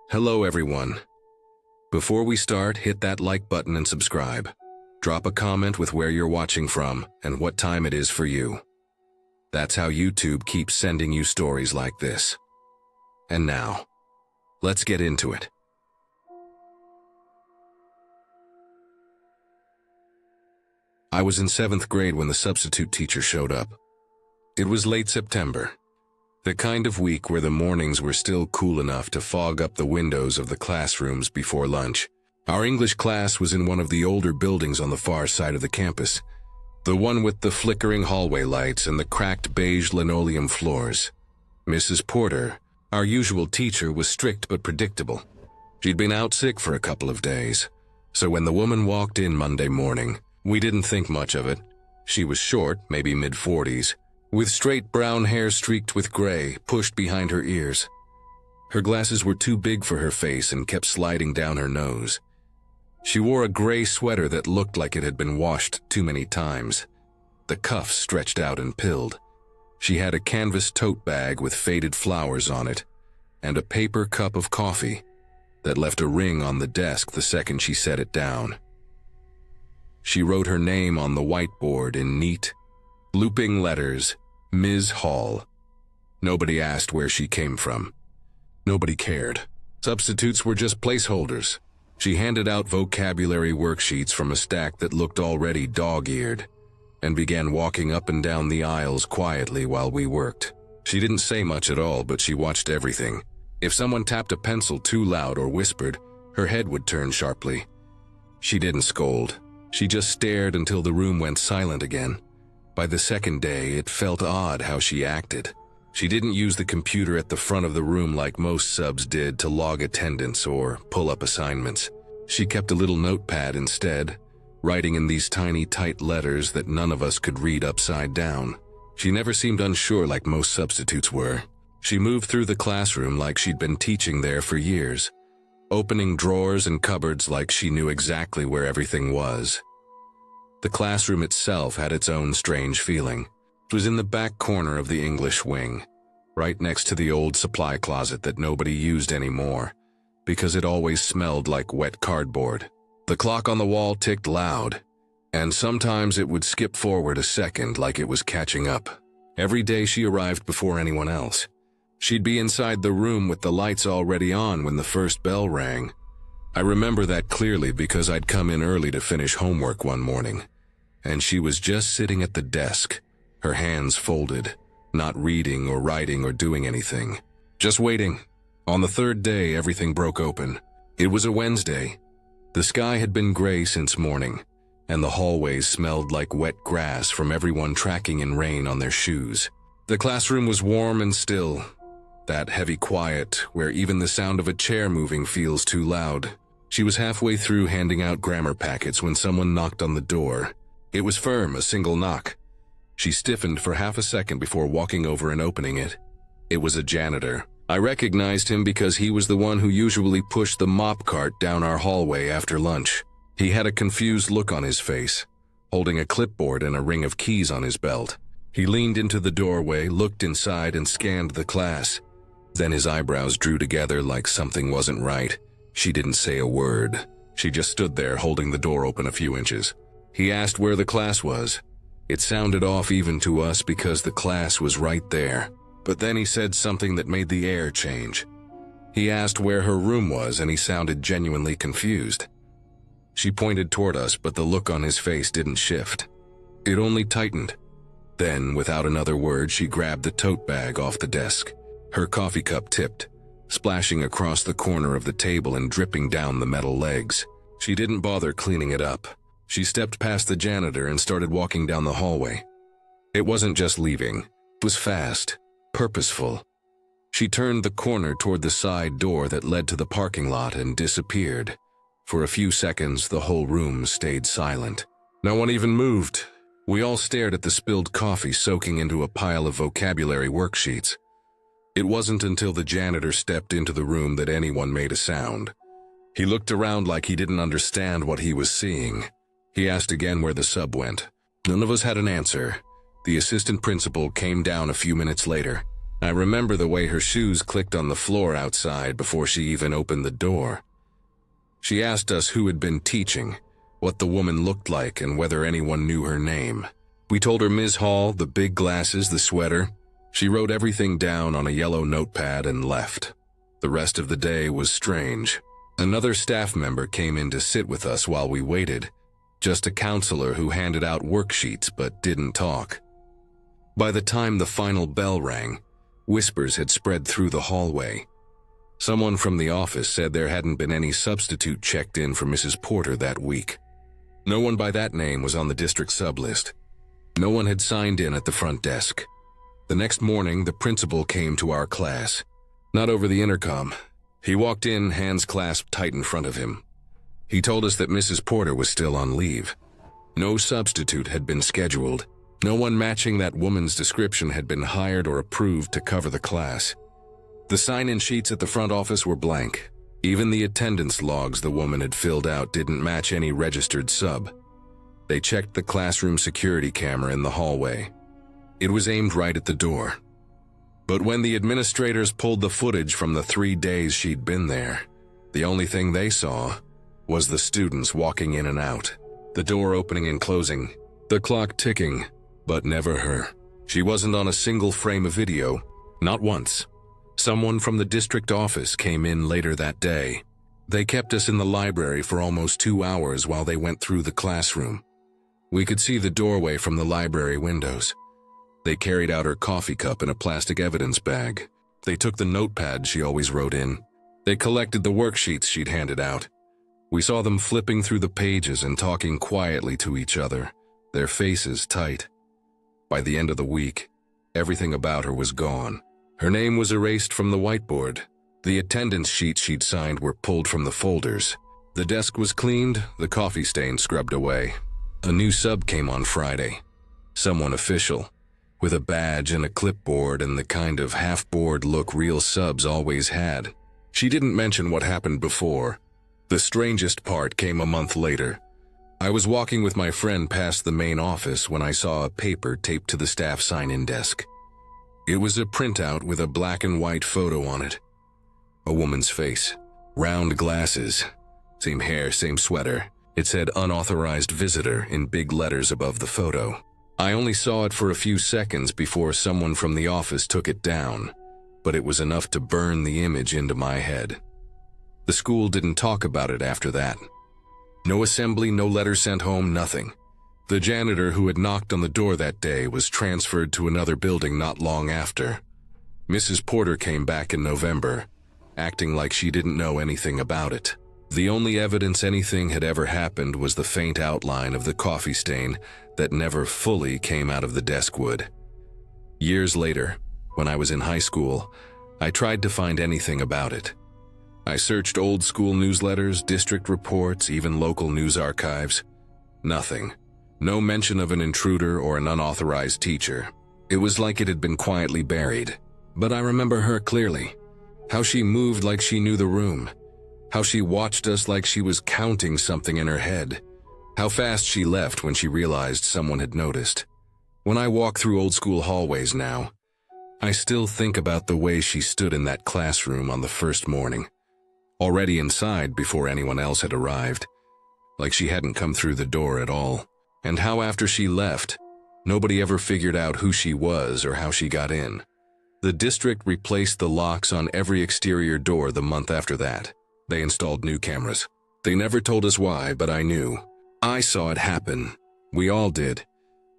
Hello everyone. Before we start, hit that like button and subscribe. Drop a comment with where you're watching from and what time it is for you. That's how YouTube keeps sending you stories like this. And now, let's get into it. I was in 7th grade when the substitute teacher showed up. It was late September, the kind of week where the mornings were still cool enough to fog up the windows of the classrooms before lunch. Our English class was in one of the older buildings on the far side of the campus, the one with the flickering hallway lights and the cracked beige linoleum floors. Mrs. Porter, our usual teacher, was strict but predictable. She'd been out sick for a couple of days, so when the woman walked in Monday morning, we didn't think much of it. She was short, maybe mid-40s, with straight brown hair streaked with gray pushed behind her ears. Her glasses were too big for her face and kept sliding down her nose. She wore a gray sweater that looked like it had been washed too many times. The cuffs stretched out and pilled. She had a canvas tote bag with faded flowers on it, and a paper cup of coffee that left a ring on the desk the second she set it down. She wrote her name on the whiteboard in neat, looping letters, Ms. Hall. Nobody asked where she came from. Nobody cared. Substitutes were just placeholders. She handed out vocabulary worksheets from a stack that looked already dog-eared, and began walking up and down the aisles quietly while we worked. She didn't say much at all, but she watched everything. If someone tapped a pencil too loud or whispered, her head would turn sharply. She didn't scold. She just stared until the room went silent again. By the second day, it felt odd how she acted. She didn't use the computer at the front of the room like most subs did to log attendance or pull up assignments. She kept a little notepad instead, writing in these tiny, tight letters that none of us could read upside down. She never seemed unsure like most substitutes were. She moved through the classroom like she'd been teaching there for years, opening drawers and cupboards like she knew exactly where everything was. The classroom itself had its own strange feeling. It was in the back corner of the English wing, right next to the old supply closet that nobody used anymore, because it always smelled like wet cardboard. The clock on the wall ticked loud, and sometimes it would skip forward a second like it was catching up. Every day she arrived before anyone else. She'd be inside the room with the lights already on when the first bell rang. I remember that clearly because I'd come in early to finish homework one morning, and she was just sitting at the desk, her hands folded, not reading or writing or doing anything, just waiting. On the third day, everything broke open. It was a Wednesday. The sky had been gray since morning, and the hallways smelled like wet grass from everyone tracking in rain on their shoes. The classroom was warm and still, that heavy quiet where even the sound of a chair moving feels too loud. She was halfway through handing out grammar packets when someone knocked on the door. It was firm, a single knock. She stiffened for half a second before walking over and opening it. It was a janitor. I recognized him because he was the one who usually pushed the mop cart down our hallway after lunch. He had a confused look on his face, holding a clipboard and a ring of keys on his belt. He leaned into the doorway, looked inside, and scanned the class. Then his eyebrows drew together like something wasn't right. She didn't say a word. She just stood there holding the door open a few inches. He asked where the class was. It sounded off even to us because the class was right there. But then he said something that made the air change. He asked where her room was and he sounded genuinely confused. She pointed toward us, but the look on his face didn't shift. It only tightened. Then, without another word, she grabbed the tote bag off the desk. Her coffee cup tipped, splashing across the corner of the table and dripping down the metal legs. She didn't bother cleaning it up. She stepped past the janitor and started walking down the hallway. It wasn't just leaving. It was fast, purposeful. She turned the corner toward the side door that led to the parking lot and disappeared. For a few seconds, the whole room stayed silent. No one even moved. We all stared at the spilled coffee soaking into a pile of vocabulary worksheets. It wasn't until the janitor stepped into the room that anyone made a sound. He looked around like he didn't understand what he was seeing. He asked again where the sub went. None of us had an answer. The assistant principal came down a few minutes later. I remember the way her shoes clicked on the floor outside before she even opened the door. She asked us who had been teaching, what the woman looked like, and whether anyone knew her name. We told her Ms. Hall, the big glasses, the sweater. She wrote everything down on a yellow notepad and left. The rest of the day was strange. Another staff member came in to sit with us while we waited, just a counselor who handed out worksheets but didn't talk. By the time the final bell rang, whispers had spread through the hallway. Someone from the office said there hadn't been any substitute checked in for Mrs. Porter that week. No one by that name was on the district sublist. No one had signed in at the front desk. The next morning, the principal came to our class. Not over the intercom. He walked in, hands clasped tight in front of him. He told us that Mrs. Porter was still on leave. No substitute had been scheduled. No one matching that woman's description had been hired or approved to cover the class. The sign-in sheets at the front office were blank. Even the attendance logs the woman had filled out didn't match any registered sub. They checked the classroom security camera in the hallway. It was aimed right at the door. But when the administrators pulled the footage from the 3 days she'd been there, the only thing they saw was the students walking in and out, the door opening and closing, the clock ticking, but never her. She wasn't on a single frame of video, not once. Someone from the district office came in later that day. They kept us in the library for almost 2 hours while they went through the classroom. We could see the doorway from the library windows. They carried out her coffee cup in a plastic evidence bag. They took the notepad she always wrote in. They collected the worksheets she'd handed out. We saw them flipping through the pages and talking quietly to each other, their faces tight. By the end of the week, everything about her was gone. Her name was erased from the whiteboard. The attendance sheets she'd signed were pulled from the folders. The desk was cleaned, the coffee stain scrubbed away. A new sub came on Friday. Someone official, with a badge and a clipboard and the kind of half-bored look real subs always had. She didn't mention what happened before. The strangest part came a month later. I was walking with my friend past the main office when I saw a paper taped to the staff sign-in desk. It was a printout with a black and white photo on it. A woman's face, round glasses, same hair, same sweater. It said unauthorized visitor in big letters above the photo. I only saw it for a few seconds before someone from the office took it down, but it was enough to burn the image into my head. The school didn't talk about it after that. No assembly, no letter sent home, nothing. The janitor who had knocked on the door that day was transferred to another building not long after. Mrs. Porter came back in November, acting like she didn't know anything about it. The only evidence anything had ever happened was the faint outline of the coffee stain that never fully came out of the desk wood. Years later, when I was in high school, I tried to find anything about it. I searched old school newsletters, district reports, even local news archives. Nothing. No mention of an intruder or an unauthorized teacher. It was like it had been quietly buried. But I remember her clearly. How she moved like she knew the room. How she watched us like she was counting something in her head. How fast she left when she realized someone had noticed. When I walk through old school hallways now, I still think about the way she stood in that classroom on the first morning, already inside before anyone else had arrived, like she hadn't come through the door at all. And how after she left, nobody ever figured out who she was or how she got in. The district replaced the locks on every exterior door the month after that. They installed new cameras. They never told us why, but I knew. I saw it happen. We all did.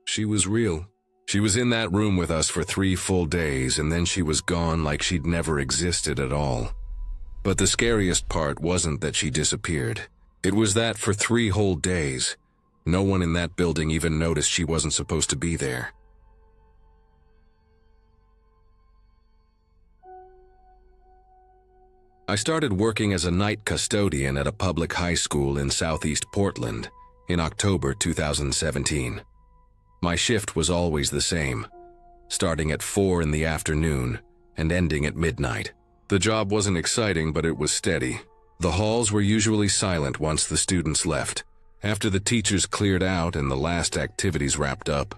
She was real. She was in that room with us for 3 full days, and then she was gone like she'd never existed at all. But the scariest part wasn't that she disappeared. It was that for 3 whole days, no one in that building even noticed she wasn't supposed to be there. I started working as a night custodian at a public high school in southeast Portland in October 2017. My shift was always the same, starting at 4 in the afternoon and ending at midnight. The job wasn't exciting, but it was steady. The halls were usually silent once the students left. After the teachers cleared out and the last activities wrapped up,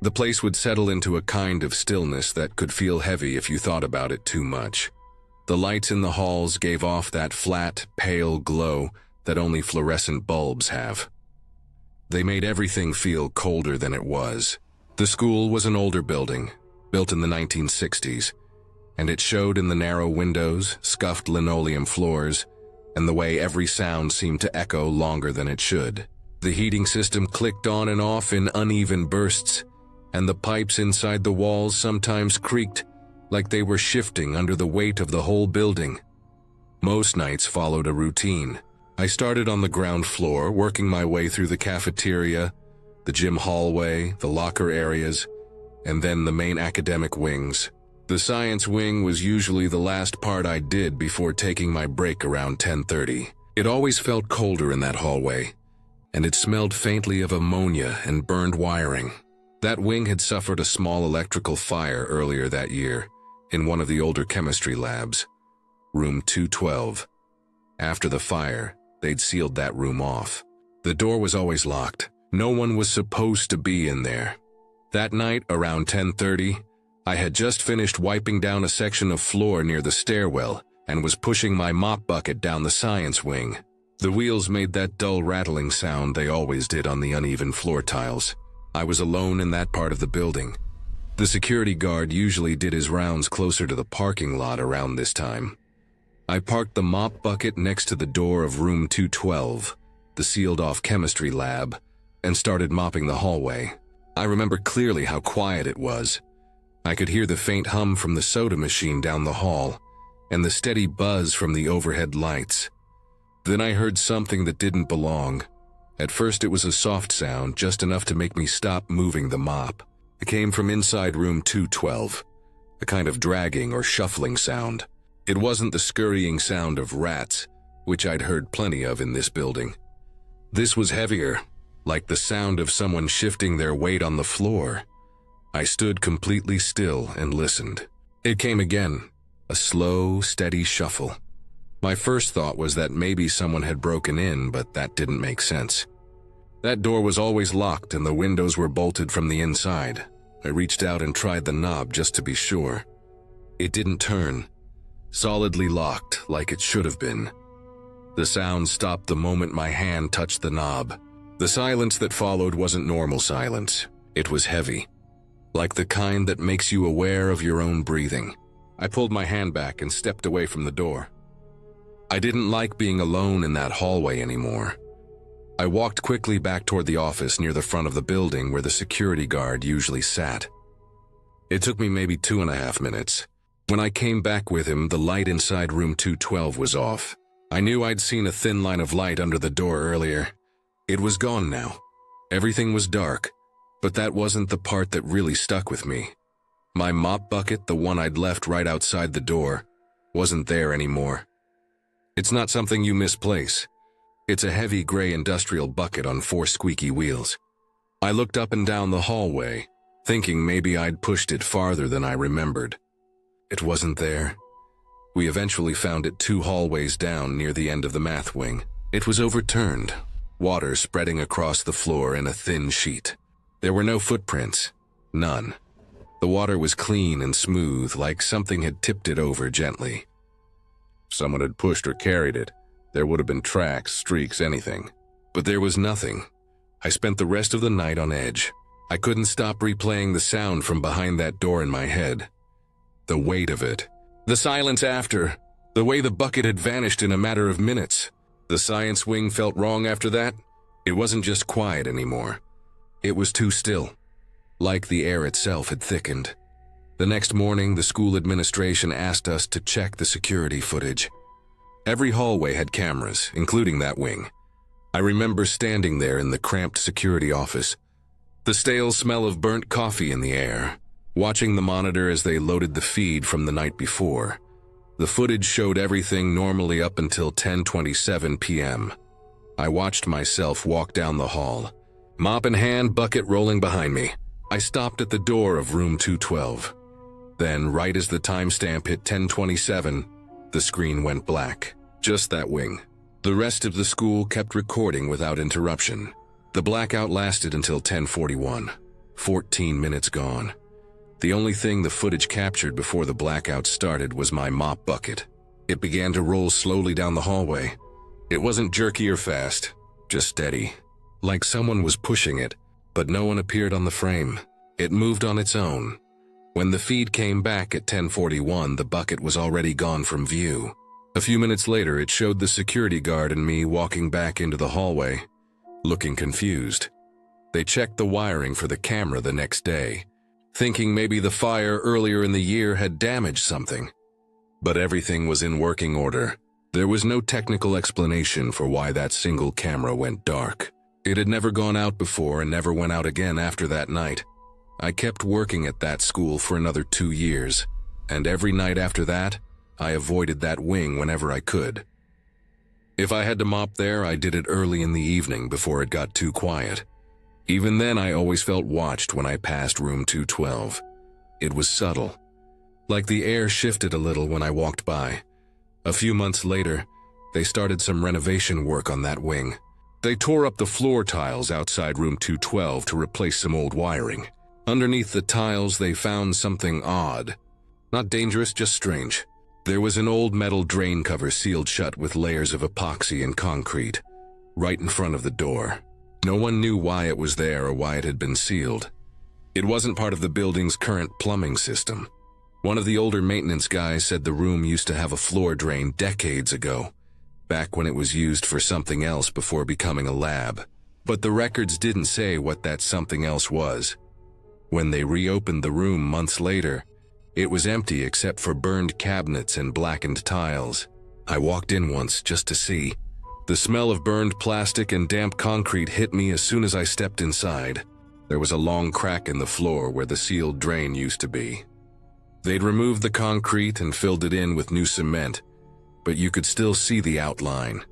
The place would settle into a kind of stillness that could feel heavy if you thought about it too much. The lights in the halls gave off that flat, pale glow that only fluorescent bulbs have. They made everything feel colder than it was. The school was an older building, built in the 1960s, and it showed in the narrow windows, scuffed linoleum floors, and the way every sound seemed to echo longer than it should. The heating system clicked on and off in uneven bursts, and the pipes inside the walls sometimes creaked like they were shifting under the weight of the whole building. Most nights followed a routine. I started on the ground floor, working my way through the cafeteria, the gym hallway, the locker areas, and then the main academic wings. The science wing was usually the last part I did before taking my break around 10:30. It always felt colder in that hallway, and it smelled faintly of ammonia and burned wiring. That wing had suffered a small electrical fire earlier that year in one of the older chemistry labs, room 212. After the fire, they'd sealed that room off. The door was always locked. No one was supposed to be in there. That night, around 10:30, I had just finished wiping down a section of floor near the stairwell and was pushing my mop bucket down the science wing. The wheels made that dull rattling sound they always did on the uneven floor tiles. I was alone in that part of the building. The security guard usually did his rounds closer to the parking lot around this time. I parked the mop bucket next to the door of room 212, the sealed-off chemistry lab, and started mopping the hallway. I remember clearly how quiet it was. I could hear the faint hum from the soda machine down the hall, and the steady buzz from the overhead lights. Then I heard something that didn't belong. At first it was a soft sound, just enough to make me stop moving the mop. It came from inside room 212, a kind of dragging or shuffling sound. It wasn't the scurrying sound of rats, which I'd heard plenty of in this building. This was heavier, like the sound of someone shifting their weight on the floor. I stood completely still and listened. It came again, a slow, steady shuffle. My first thought was that maybe someone had broken in, but that didn't make sense. That door was always locked and the windows were bolted from the inside. I reached out and tried the knob just to be sure. It didn't turn. Solidly locked, like it should have been. The sound stopped the moment my hand touched the knob. The silence that followed wasn't normal silence. It was heavy, like the kind that makes you aware of your own breathing. I pulled my hand back and stepped away from the door. I didn't like being alone in that hallway anymore. I walked quickly back toward the office near the front of the building where the security guard usually sat. It took me maybe 2.5 minutes. When I came back with him, the light inside room 212 was off. I knew I'd seen a thin line of light under the door earlier. It was gone now. Everything was dark, but that wasn't the part that really stuck with me. My mop bucket, the one I'd left right outside the door, wasn't there anymore. It's not something you misplace. It's a heavy gray industrial bucket on 4 squeaky wheels. I looked up and down the hallway, thinking maybe I'd pushed it farther than I remembered. It wasn't there. We eventually found it 2 hallways down near the end of the math wing. It was overturned, water spreading across the floor in a thin sheet. There were no footprints, none. The water was clean and smooth, like something had tipped it over gently. If someone had pushed or carried it, there would have been tracks, streaks, anything. But there was nothing. I spent the rest of the night on edge. I couldn't stop replaying the sound from behind that door in my head. The weight of it. The silence after. The way the bucket had vanished in a matter of minutes. The science wing felt wrong after that. It wasn't just quiet anymore. It was too still. Like the air itself had thickened. The next morning, the school administration asked us to check the security footage. Every hallway had cameras, including that wing. I remember standing there in the cramped security office, the stale smell of burnt coffee in the air, watching the monitor as they loaded the feed from the night before. The footage showed everything normally up until 10:27 p.m. I watched myself walk down the hall, mop in hand, bucket rolling behind me. I stopped at the door of room 212. Then, right as the timestamp hit 10:27, the screen went black. Just that wing. The rest of the school kept recording without interruption. The blackout lasted until 10:41. 14 minutes gone. The only thing the footage captured before the blackout started was my mop bucket. It began to roll slowly down the hallway. It wasn't jerky or fast, just steady, like someone was pushing it, but no one appeared on the frame. It moved on its own. When the feed came back at 10:41, the bucket was already gone from view. A few minutes later, it showed the security guard and me walking back into the hallway, looking confused. They checked the wiring for the camera the next day, thinking maybe the fire earlier in the year had damaged something. But everything was in working order. There was no technical explanation for why that single camera went dark. It had never gone out before and never went out again after that night. I kept working at that school for another 2 years, and every night after that, I avoided that wing whenever I could. If I had to mop there, I did it early in the evening before it got too quiet. Even then, I always felt watched when I passed room 212. It was subtle, like the air shifted a little when I walked by. A few months later, they started some renovation work on that wing. They tore up the floor tiles outside room 212 to replace some old wiring. Underneath the tiles, they found something odd. Not dangerous, just strange. There was an old metal drain cover sealed shut with layers of epoxy and concrete, right in front of the door. No one knew why it was there or why it had been sealed. It wasn't part of the building's current plumbing system. One of the older maintenance guys said the room used to have a floor drain decades ago, back when it was used for something else before becoming a lab. But the records didn't say what that something else was. When they reopened the room months later, it was empty except for burned cabinets and blackened tiles. I walked in once just to see. The smell of burned plastic and damp concrete hit me as soon as I stepped inside. There was a long crack in the floor where the sealed drain used to be. They'd removed the concrete and filled it in with new cement, but you could still see the outline.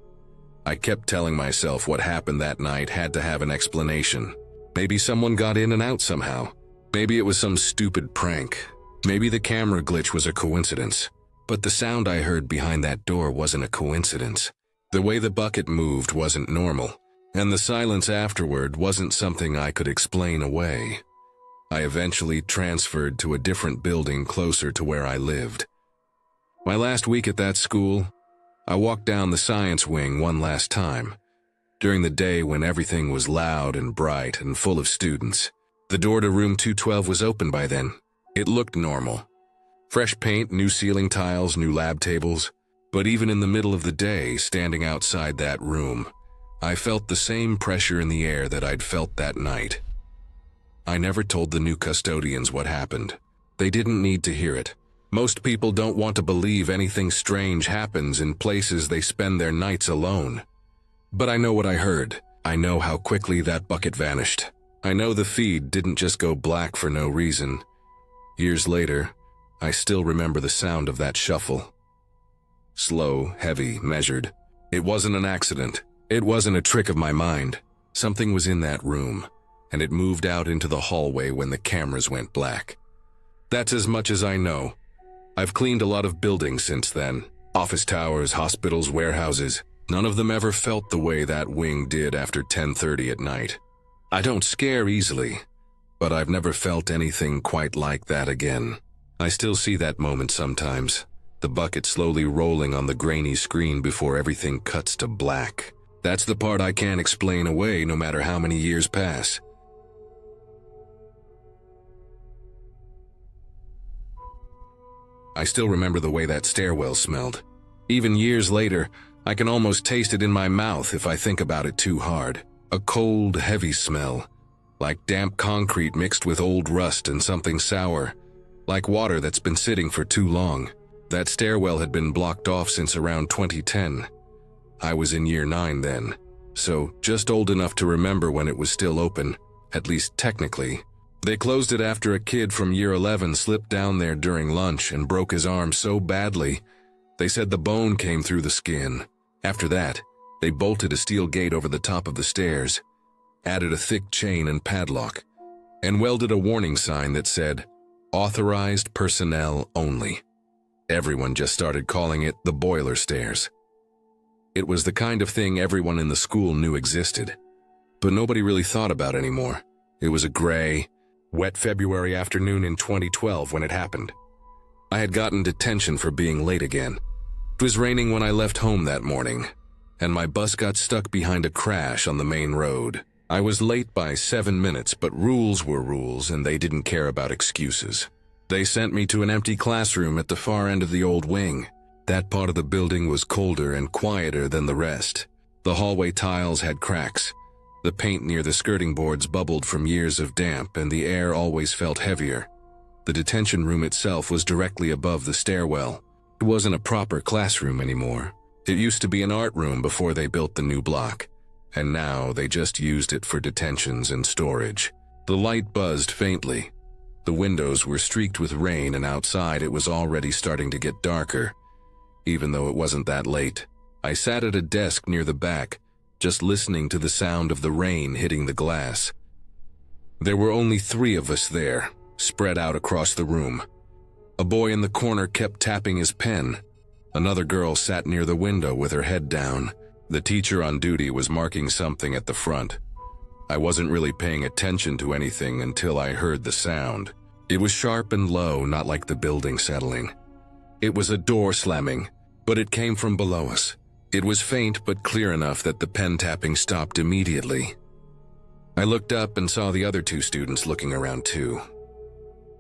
I kept telling myself what happened that night had to have an explanation. Maybe someone got in and out somehow. Maybe it was some stupid prank. Maybe the camera glitch was a coincidence. But the sound I heard behind that door wasn't a coincidence. The way the bucket moved wasn't normal, and the silence afterward wasn't something I could explain away. I eventually transferred to a different building closer to where I lived. My last week at that school, I walked down the science wing one last time, during the day when everything was loud and bright and full of students. The door to room 212 was open by then. It looked normal. Fresh paint, new ceiling tiles, new lab tables. But even in the middle of the day, standing outside that room, I felt the same pressure in the air that I'd felt that night. I never told the new custodians what happened. They didn't need to hear it. Most people don't want to believe anything strange happens in places they spend their nights alone. But I know what I heard. I know how quickly that bucket vanished. I know the feed didn't just go black for no reason. Years later, I still remember the sound of that shuffle. Slow, heavy, measured. It wasn't an accident. It wasn't a trick of my mind. Something was in that room, and it moved out into the hallway when the cameras went black. That's as much as I know. I've cleaned a lot of buildings since then. Office towers, hospitals, warehouses. None of them ever felt the way that wing did after 10:30 at night. I don't scare easily, but I've never felt anything quite like that again. I still see that moment sometimes. The bucket slowly rolling on the grainy screen before everything cuts to black. That's the part I can't explain away no matter how many years pass. I still remember the way that stairwell smelled. Even years later, I can almost taste it in my mouth if I think about it too hard. A cold, heavy smell, like damp concrete mixed with old rust and something sour, like water that's been sitting for too long. That stairwell had been blocked off since around 2010. I was in year 9 then, so just old enough to remember when it was still open, at least technically. They closed it after a kid from year 11 slipped down there during lunch and broke his arm so badly, they said the bone came through the skin. After that, they bolted a steel gate over the top of the stairs, added a thick chain and padlock, and welded a warning sign that said, "Authorized personnel only." Everyone just started calling it the boiler stairs. It was the kind of thing everyone in the school knew existed, but nobody really thought about anymore. It was a gray, Wet February afternoon in 2012 when it happened. I had gotten detention for being late again. It was raining when I left home that morning, and my bus got stuck behind a crash on the main road. I was late by 7 minutes, but rules were rules and they didn't care about excuses. They sent me to an empty classroom at the far end of the old wing. That part of the building was colder and quieter than the rest. The hallway tiles had cracks. The paint near the skirting boards bubbled from years of damp, and the air always felt heavier. The detention room itself was directly above the stairwell. It wasn't a proper classroom anymore. It used to be an art room before they built the new block, and now they just used it for detentions and storage. The light buzzed faintly. The windows were streaked with rain, and outside it was already starting to get darker, even though it wasn't that late. I sat at a desk near the back, just listening to the sound of the rain hitting the glass. There were only 3 of us there, spread out across the room. A boy in the corner kept tapping his pen. Another girl sat near the window with her head down. The teacher on duty was marking something at the front. I wasn't really paying attention to anything until I heard the sound. It was sharp and low, not like the building settling. It was a door slamming, but it came from below us. It was faint but clear enough that the pen tapping stopped immediately. I looked up and saw the other 2 students looking around too.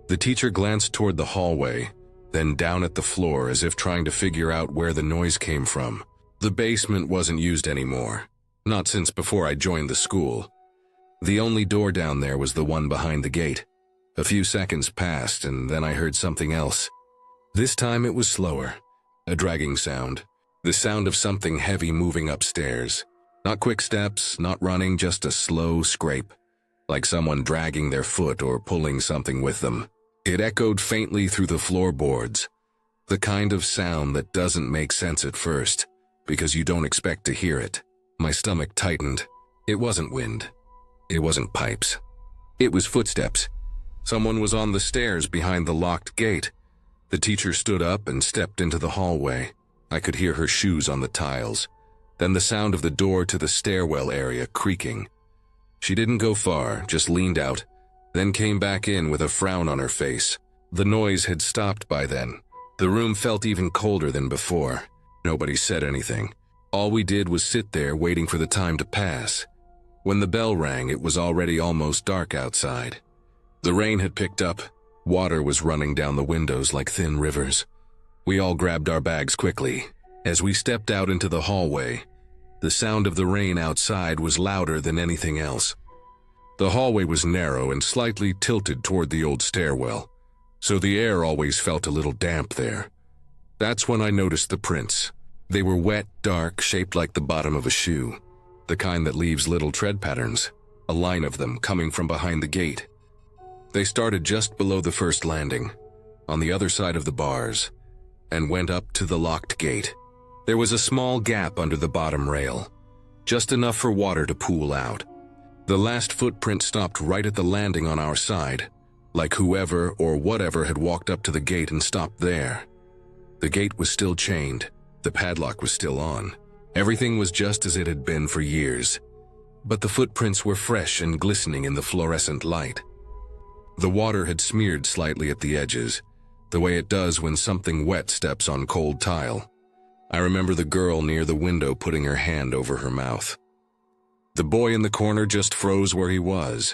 The teacher glanced toward the hallway, then down at the floor as if trying to figure out where the noise came from. The basement wasn't used anymore, not since before I joined the school. The only door down there was the one behind the gate. A few seconds passed and then I heard something else. This time it was slower, a dragging sound. The sound of something heavy moving upstairs. Not quick steps, not running, just a slow scrape, like someone dragging their foot or pulling something with them. It echoed faintly through the floorboards, the kind of sound that doesn't make sense at first, because you don't expect to hear it. My stomach tightened. It wasn't wind. It wasn't pipes. It was footsteps. Someone was on the stairs behind the locked gate. The teacher stood up and stepped into the hallway. I could hear her shoes on the tiles, then the sound of the door to the stairwell area creaking. She didn't go far, just leaned out, then came back in with a frown on her face. The noise had stopped by then. The room felt even colder than before. Nobody said anything. All we did was sit there waiting for the time to pass. When the bell rang, it was already almost dark outside. The rain had picked up. Water was running down the windows like thin rivers. We all grabbed our bags quickly. As we stepped out into the hallway, the sound of the rain outside was louder than anything else. The hallway was narrow and slightly tilted toward the old stairwell, so the air always felt a little damp there. That's when I noticed the prints. They were wet, dark, shaped like the bottom of a shoe, the kind that leaves little tread patterns, a line of them coming from behind the gate. They started just below the first landing, on the other side of the bars, and went up to the locked gate. There was a small gap under the bottom rail, just enough for water to pool out. The last footprint stopped right at the landing on our side, like whoever or whatever had walked up to the gate and stopped there. The gate was still chained, the padlock was still on. Everything was just as it had been for years, but the footprints were fresh and glistening in the fluorescent light. The water had smeared slightly at the edges, the way it does when something wet steps on cold tile. I remember the girl near the window putting her hand over her mouth. The boy in the corner just froze where he was.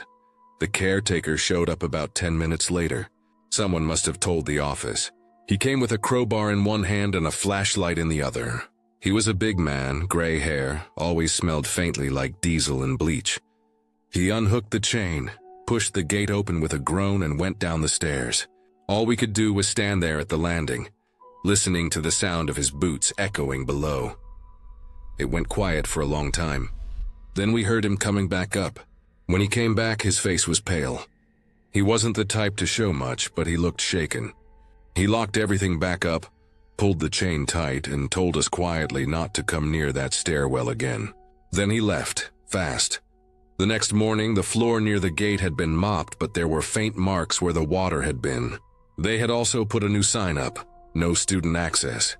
The caretaker showed up about 10 minutes later. Someone must have told the office. He came with a crowbar in one hand and a flashlight in the other. He was a big man, gray hair, always smelled faintly like diesel and bleach. He unhooked the chain, pushed the gate open with a groan and went down the stairs. All we could do was stand there at the landing, listening to the sound of his boots echoing below. It went quiet for a long time. Then we heard him coming back up. When he came back, his face was pale. He wasn't the type to show much, but he looked shaken. He locked everything back up, pulled the chain tight, and told us quietly not to come near that stairwell again. Then he left, fast. The next morning, the floor near the gate had been mopped, but there were faint marks where the water had been. They had also put a new sign up, no student access.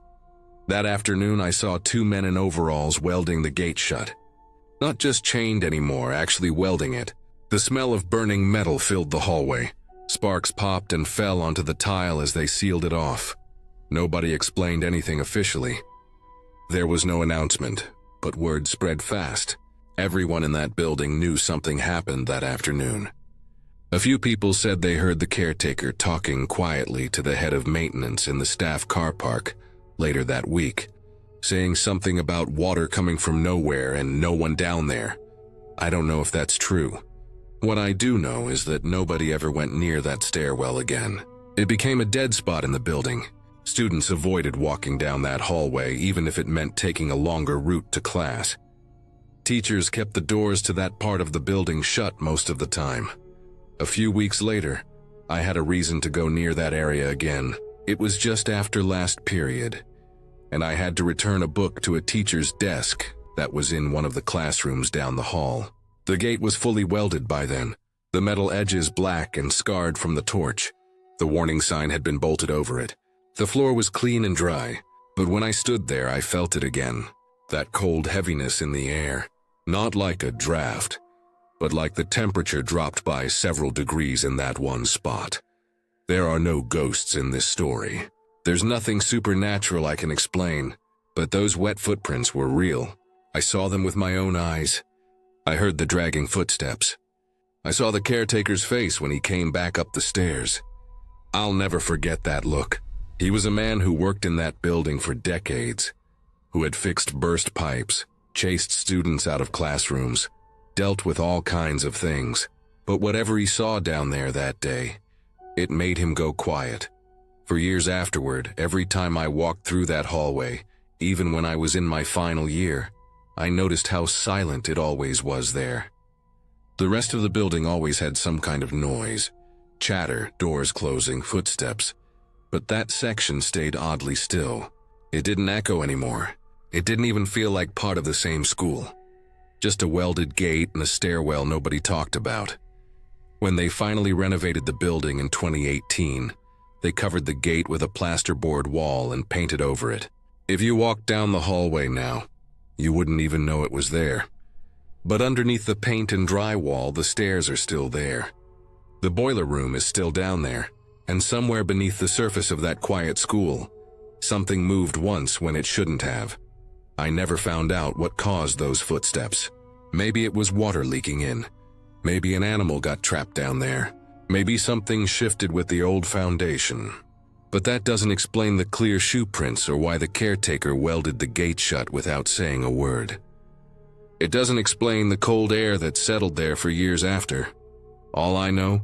That afternoon, I saw 2 men in overalls welding the gate shut. Not just chained anymore, actually welding it. The smell of burning metal filled the hallway. Sparks popped and fell onto the tile as they sealed it off. Nobody explained anything officially. There was no announcement, but word spread fast. Everyone in that building knew something happened that afternoon. A few people said they heard the caretaker talking quietly to the head of maintenance in the staff car park later that week, saying something about water coming from nowhere and no one down there. I don't know if that's true. What I do know is that nobody ever went near that stairwell again. It became a dead spot in the building. Students avoided walking down that hallway even if it meant taking a longer route to class. Teachers kept the doors to that part of the building shut most of the time. A few weeks later, I had a reason to go near that area again. It was just after last period, and I had to return a book to a teacher's desk that was in one of the classrooms down the hall. The gate was fully welded by then, the metal edges black and scarred from the torch. The warning sign had been bolted over it. The floor was clean and dry, but when I stood there I felt it again, that cold heaviness in the air. Not like a draft, but like the temperature dropped by several degrees in that one spot. There are no ghosts in this story. There's nothing supernatural I can explain, but those wet footprints were real. I saw them with my own eyes. I heard the dragging footsteps. I saw the caretaker's face when he came back up the stairs. I'll never forget that look. He was a man who worked in that building for decades, who had fixed burst pipes, chased students out of classrooms, dealt with all kinds of things. But whatever he saw down there that day, it made him go quiet. For years afterward, every time I walked through that hallway, even when I was in my final year, I noticed how silent it always was there. The rest of the building always had some kind of noise, chatter, doors closing, footsteps. But that section stayed oddly still. It didn't echo anymore. It didn't even feel like part of the same school. Just a welded gate and a stairwell nobody talked about. When they finally renovated the building in 2018, they covered the gate with a plasterboard wall and painted over it. If you walked down the hallway now, you wouldn't even know it was there. But underneath the paint and drywall, the stairs are still there. The boiler room is still down there, and somewhere beneath the surface of that quiet school, something moved once when it shouldn't have. I never found out what caused those footsteps. Maybe it was water leaking in. Maybe an animal got trapped down there. Maybe something shifted with the old foundation. But that doesn't explain the clear shoe prints or why the caretaker welded the gate shut without saying a word. It doesn't explain the cold air that settled there for years after. All I know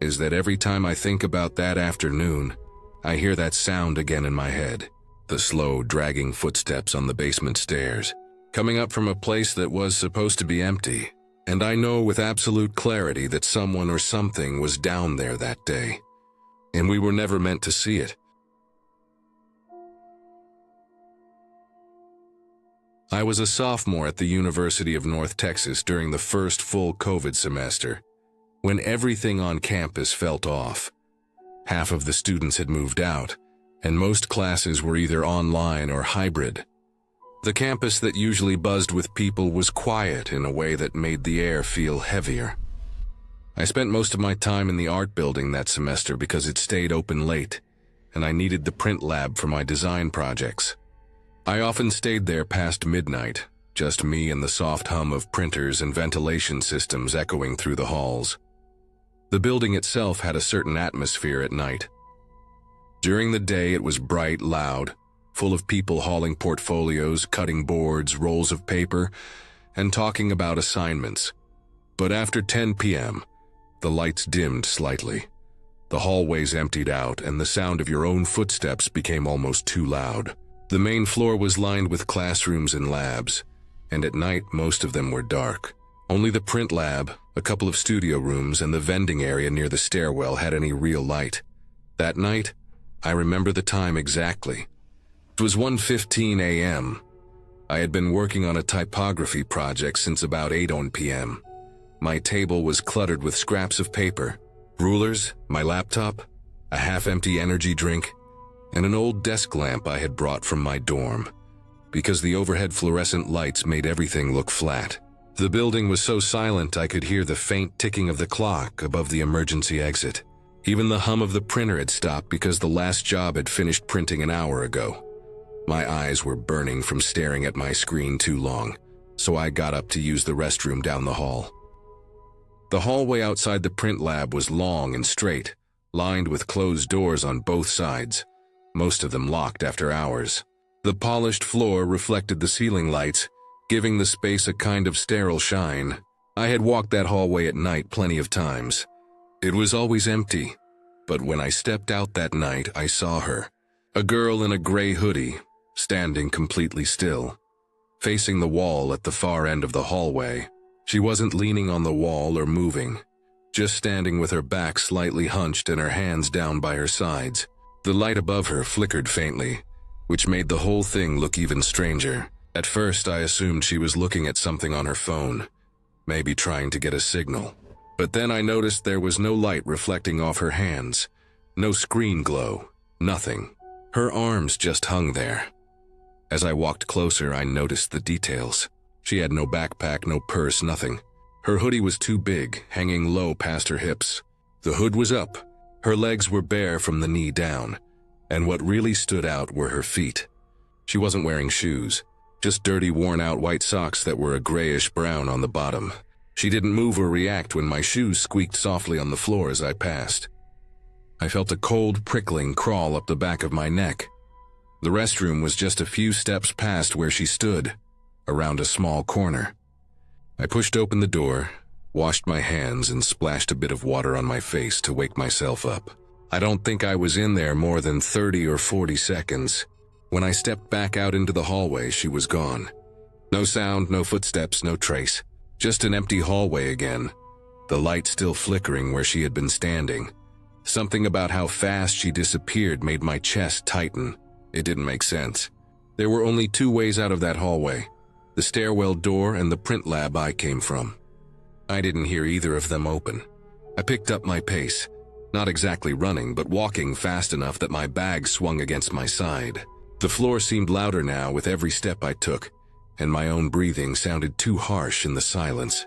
is that every time I think about that afternoon, I hear that sound again in my head. The slow, dragging footsteps on the basement stairs, coming up from a place that was supposed to be empty. And I know with absolute clarity that someone or something was down there that day. And we were never meant to see it. I was a sophomore at the University of North Texas during the first full COVID semester, when everything on campus felt off. Half of the students had moved out, and most classes were either online or hybrid. The campus that usually buzzed with people was quiet in a way that made the air feel heavier. I spent most of my time in the art building that semester because it stayed open late, and I needed the print lab for my design projects. I often stayed there past midnight, just me and the soft hum of printers and ventilation systems echoing through the halls. The building itself had a certain atmosphere at night. During the day it was bright, loud, full of people hauling portfolios, cutting boards, rolls of paper, and talking about assignments. But after 10 p.m., the lights dimmed slightly. The hallways emptied out, and the sound of your own footsteps became almost too loud. The main floor was lined with classrooms and labs, and at night most of them were dark. Only the print lab, a couple of studio rooms, and the vending area near the stairwell had any real light. That night, I remember the time exactly. It was 1:15 a.m. I had been working on a typography project since about 8 p.m. My table was cluttered with scraps of paper, rulers, my laptop, a half-empty energy drink, and an old desk lamp I had brought from my dorm, because the overhead fluorescent lights made everything look flat. The building was so silent I could hear the faint ticking of the clock above the emergency exit. Even the hum of the printer had stopped because the last job had finished printing an hour ago. My eyes were burning from staring at my screen too long, so I got up to use the restroom down the hall. The hallway outside the print lab was long and straight, lined with closed doors on both sides, most of them locked after hours. The polished floor reflected the ceiling lights, giving the space a kind of sterile shine. I had walked that hallway at night plenty of times. It was always empty, but when I stepped out that night, I saw her. A girl in a gray hoodie, standing completely still, facing the wall at the far end of the hallway. She wasn't leaning on the wall or moving, just standing with her back slightly hunched and her hands down by her sides. The light above her flickered faintly, which made the whole thing look even stranger. At first, I assumed she was looking at something on her phone, maybe trying to get a signal. But then I noticed there was no light reflecting off her hands, no screen glow, nothing. Her arms just hung there. As I walked closer, I noticed the details. She had no backpack, no purse, nothing. Her hoodie was too big, hanging low past her hips. The hood was up. Her legs were bare from the knee down, and what really stood out were her feet. She wasn't wearing shoes, just dirty, worn-out white socks that were a grayish-brown on the bottom. She didn't move or react when my shoes squeaked softly on the floor as I passed. I felt a cold prickling crawl up the back of my neck. The restroom was just a few steps past where she stood, around a small corner. I pushed open the door, washed my hands, and splashed a bit of water on my face to wake myself up. I don't think I was in there more than 30 or 40 seconds. When I stepped back out into the hallway, she was gone. No sound, no footsteps, no trace. Just an empty hallway again, the light still flickering where she had been standing. Something about how fast she disappeared made my chest tighten. It didn't make sense. There were only two ways out of that hallway, the stairwell door and the print lab I came from. I didn't hear either of them open. I picked up my pace, not exactly running, but walking fast enough that my bag swung against my side. The floor seemed louder now with every step I took, and my own breathing sounded too harsh in the silence.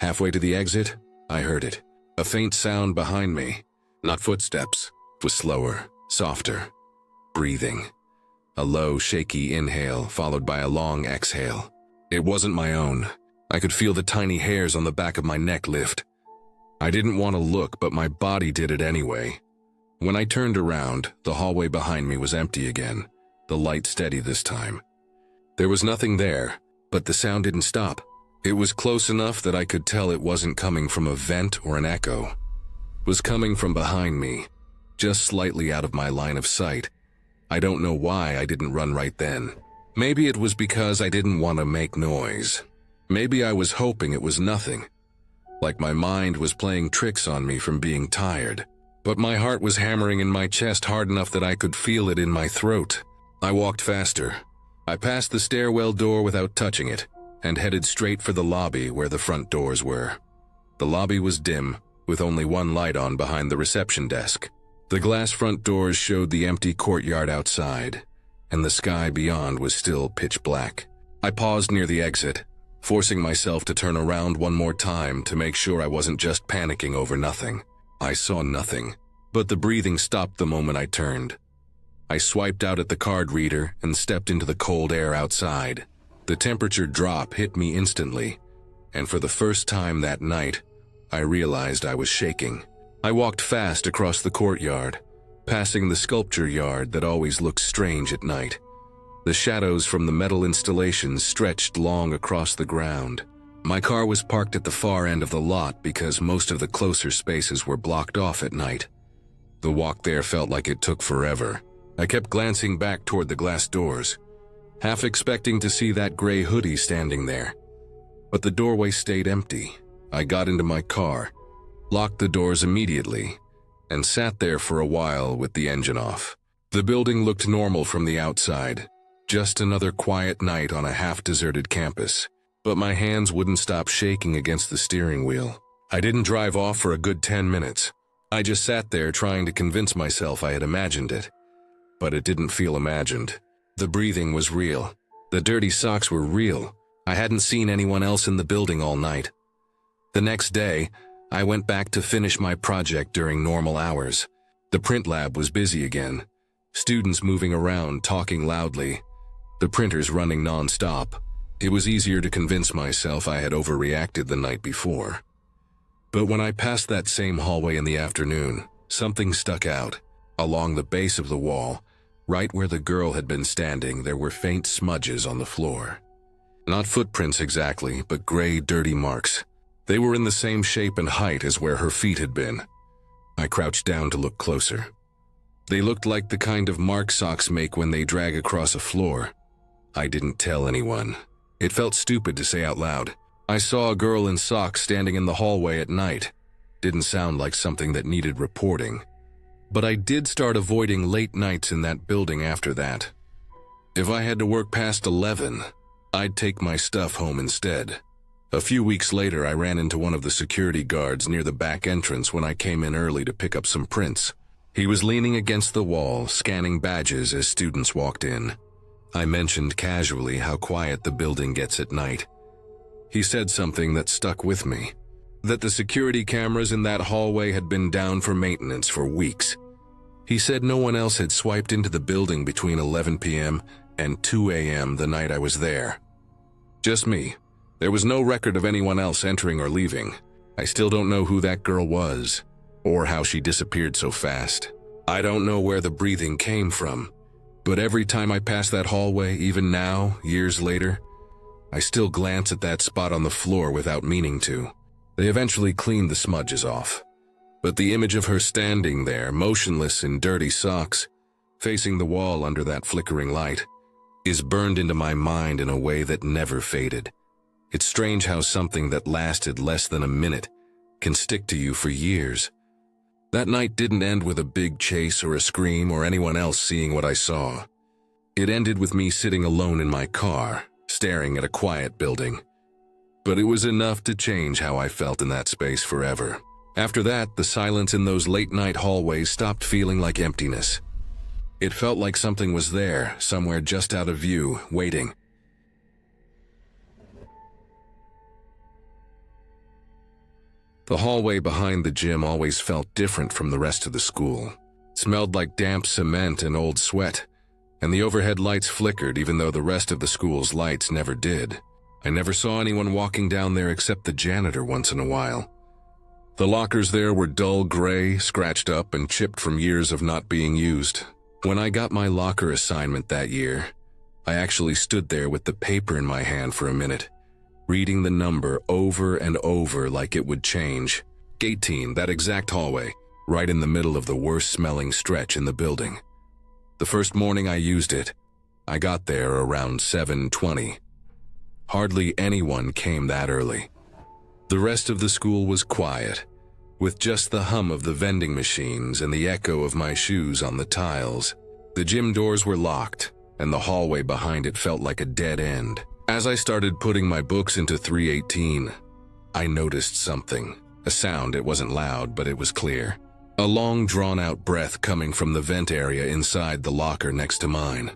Halfway to the exit, I heard it. A faint sound behind me. Not footsteps. It was slower, softer. Breathing. A low, shaky inhale followed by a long exhale. It wasn't my own. I could feel the tiny hairs on the back of my neck lift. I didn't want to look, but my body did it anyway. When I turned around, the hallway behind me was empty again, the light steady this time. There was nothing there, but the sound didn't stop. It was close enough that I could tell it wasn't coming from a vent or an echo. It was coming from behind me, just slightly out of my line of sight. I don't know why I didn't run right then. Maybe it was because I didn't want to make noise. Maybe I was hoping it was nothing, like my mind was playing tricks on me from being tired. But my heart was hammering in my chest hard enough that I could feel it in my throat. I walked faster. I passed the stairwell door without touching it, and headed straight for the lobby where the front doors were. The lobby was dim, with only one light on behind the reception desk. The glass front doors showed the empty courtyard outside, and the sky beyond was still pitch black. I paused near the exit, forcing myself to turn around one more time to make sure I wasn't just panicking over nothing. I saw nothing, but the breathing stopped the moment I turned. I swiped out at the card reader and stepped into the cold air outside. The temperature drop hit me instantly, and for the first time that night, I realized I was shaking. I walked fast across the courtyard, passing the sculpture yard that always looks strange at night. The shadows from the metal installations stretched long across the ground. My car was parked at the far end of the lot because most of the closer spaces were blocked off at night. The walk there felt like it took forever. I kept glancing back toward the glass doors, half expecting to see that gray hoodie standing there. But the doorway stayed empty. I got into my car, locked the doors immediately, and sat there for a while with the engine off. The building looked normal from the outside, just another quiet night on a half-deserted campus. But my hands wouldn't stop shaking against the steering wheel. I didn't drive off for a good 10 minutes. I just sat there trying to convince myself I had imagined it. But it didn't feel imagined. The breathing was real. The dirty socks were real. I hadn't seen anyone else in the building all night. The next day, I went back to finish my project during normal hours. The print lab was busy again. Students moving around, talking loudly. The printers running non-stop. It was easier to convince myself I had overreacted the night before. But when I passed that same hallway in the afternoon, something stuck out. Along the base of the wall, right where the girl had been standing, there were faint smudges on the floor. Not footprints exactly, but gray, dirty marks. They were in the same shape and height as where her feet had been. I crouched down to look closer. They looked like the kind of mark socks make when they drag across a floor. I didn't tell anyone. It felt stupid to say out loud. I saw a girl in socks standing in the hallway at night. Didn't sound like something that needed reporting. But I did start avoiding late nights in that building after that. If I had to work past 11, I'd take my stuff home instead. A few weeks later, I ran into one of the security guards near the back entrance when I came in early to pick up some prints. He was leaning against the wall, scanning badges as students walked in. I mentioned casually how quiet the building gets at night. He said something that stuck with me. That the security cameras in that hallway had been down for maintenance for weeks. He said no one else had swiped into the building between 11 p.m. and 2 a.m. the night I was there. Just me. There was no record of anyone else entering or leaving. I still don't know who that girl was, or how she disappeared so fast. I don't know where the breathing came from, but every time I pass that hallway, even now, years later, I still glance at that spot on the floor without meaning to. They eventually cleaned the smudges off, but the image of her standing there, motionless in dirty socks, facing the wall under that flickering light, is burned into my mind in a way that never faded. It's strange how something that lasted less than a minute can stick to you for years. That night didn't end with a big chase or a scream or anyone else seeing what I saw. It ended with me sitting alone in my car, staring at a quiet building. But it was enough to change how I felt in that space forever. After that, the silence in those late-night hallways stopped feeling like emptiness. It felt like something was there, somewhere just out of view, waiting. The hallway behind the gym always felt different from the rest of the school. It smelled like damp cement and old sweat, and the overhead lights flickered even though the rest of the school's lights never did. I never saw anyone walking down there except the janitor once in a while. The lockers there were dull gray, scratched up and chipped from years of not being used. When I got my locker assignment that year, I actually stood there with the paper in my hand for a minute, reading the number over and over like it would change. 18, that exact hallway, right in the middle of the worst-smelling stretch in the building. The first morning I used it, I got there around 7:20. Hardly anyone came that early. The rest of the school was quiet, with just the hum of the vending machines and the echo of my shoes on the tiles. The gym doors were locked, and the hallway behind it felt like a dead end. As I started putting my books into 318, I noticed something. A sound. It wasn't loud, but it was clear. A long, drawn-out breath coming from the vent area inside the locker next to mine.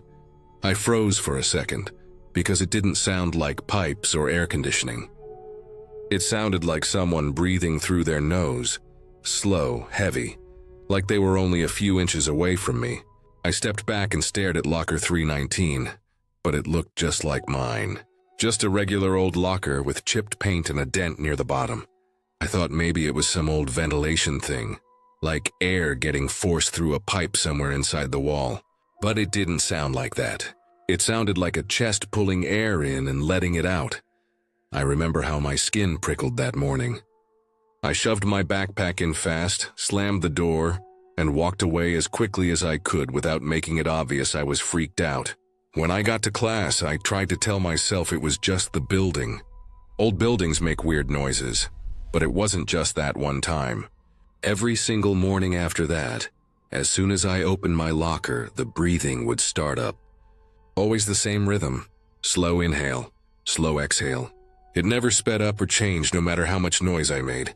I froze for a second, because it didn't sound like pipes or air conditioning. It sounded like someone breathing through their nose, slow, heavy, like they were only a few inches away from me. I stepped back and stared at locker 319, but it looked just like mine. Just a regular old locker with chipped paint and a dent near the bottom. I thought maybe it was some old ventilation thing, like air getting forced through a pipe somewhere inside the wall. But it didn't sound like that. It sounded like a chest pulling air in and letting it out. I remember how my skin prickled that morning. I shoved my backpack in fast, slammed the door, and walked away as quickly as I could without making it obvious I was freaked out. When I got to class, I tried to tell myself it was just the building. Old buildings make weird noises, but it wasn't just that one time. Every single morning after that, as soon as I opened my locker, the breathing would start up. Always the same rhythm. Slow inhale, slow exhale. It never sped up or changed no matter how much noise I made.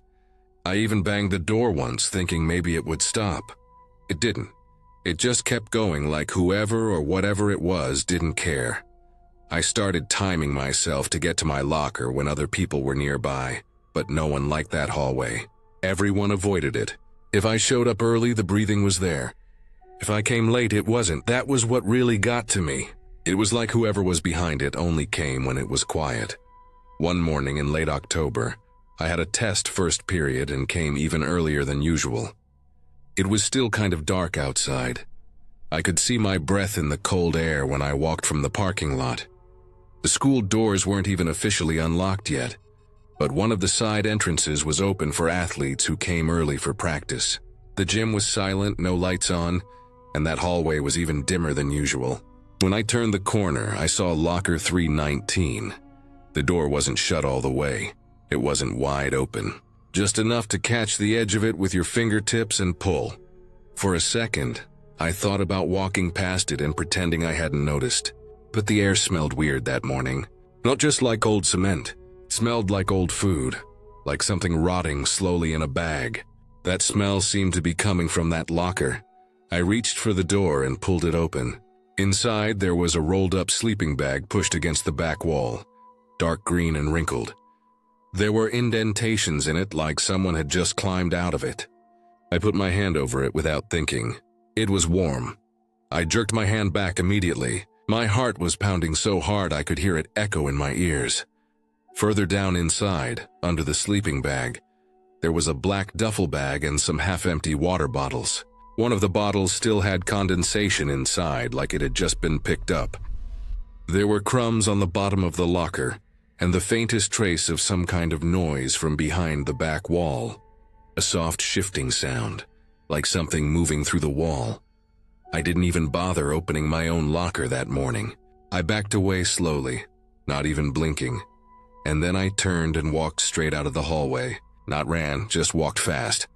I even banged the door once, thinking maybe it would stop. It didn't. It just kept going like whoever or whatever it was didn't care. I started timing myself to get to my locker when other people were nearby, but no one liked that hallway. Everyone avoided it. If I showed up early, the breathing was there. If I came late, it wasn't. That was what really got to me. It was like whoever was behind it only came when it was quiet. One morning in late October, I had a test first period and came even earlier than usual. It was still kind of dark outside. I could see my breath in the cold air when I walked from the parking lot. The school doors weren't even officially unlocked yet, but one of the side entrances was open for athletes who came early for practice. The gym was silent, no lights on, and that hallway was even dimmer than usual. When I turned the corner, I saw locker 319. The door wasn't shut all the way. It wasn't wide open. Just enough to catch the edge of it with your fingertips and pull. For a second, I thought about walking past it and pretending I hadn't noticed. But the air smelled weird that morning. Not just like old cement. It smelled like old food. Like something rotting slowly in a bag. That smell seemed to be coming from that locker. I reached for the door and pulled it open. Inside, there was a rolled-up sleeping bag pushed against the back wall, dark green and wrinkled. There were indentations in it like someone had just climbed out of it. I put my hand over it without thinking. It was warm. I jerked my hand back immediately. My heart was pounding so hard I could hear it echo in my ears. Further down inside, under the sleeping bag, there was a black duffel bag and some half-empty water bottles. One of the bottles still had condensation inside, like it had just been picked up. There were crumbs on the bottom of the locker, and the faintest trace of some kind of noise from behind the back wall. A soft shifting sound, like something moving through the wall. I didn't even bother opening my own locker that morning. I backed away slowly, not even blinking, and then I turned and walked straight out of the hallway. Not ran, just walked fast.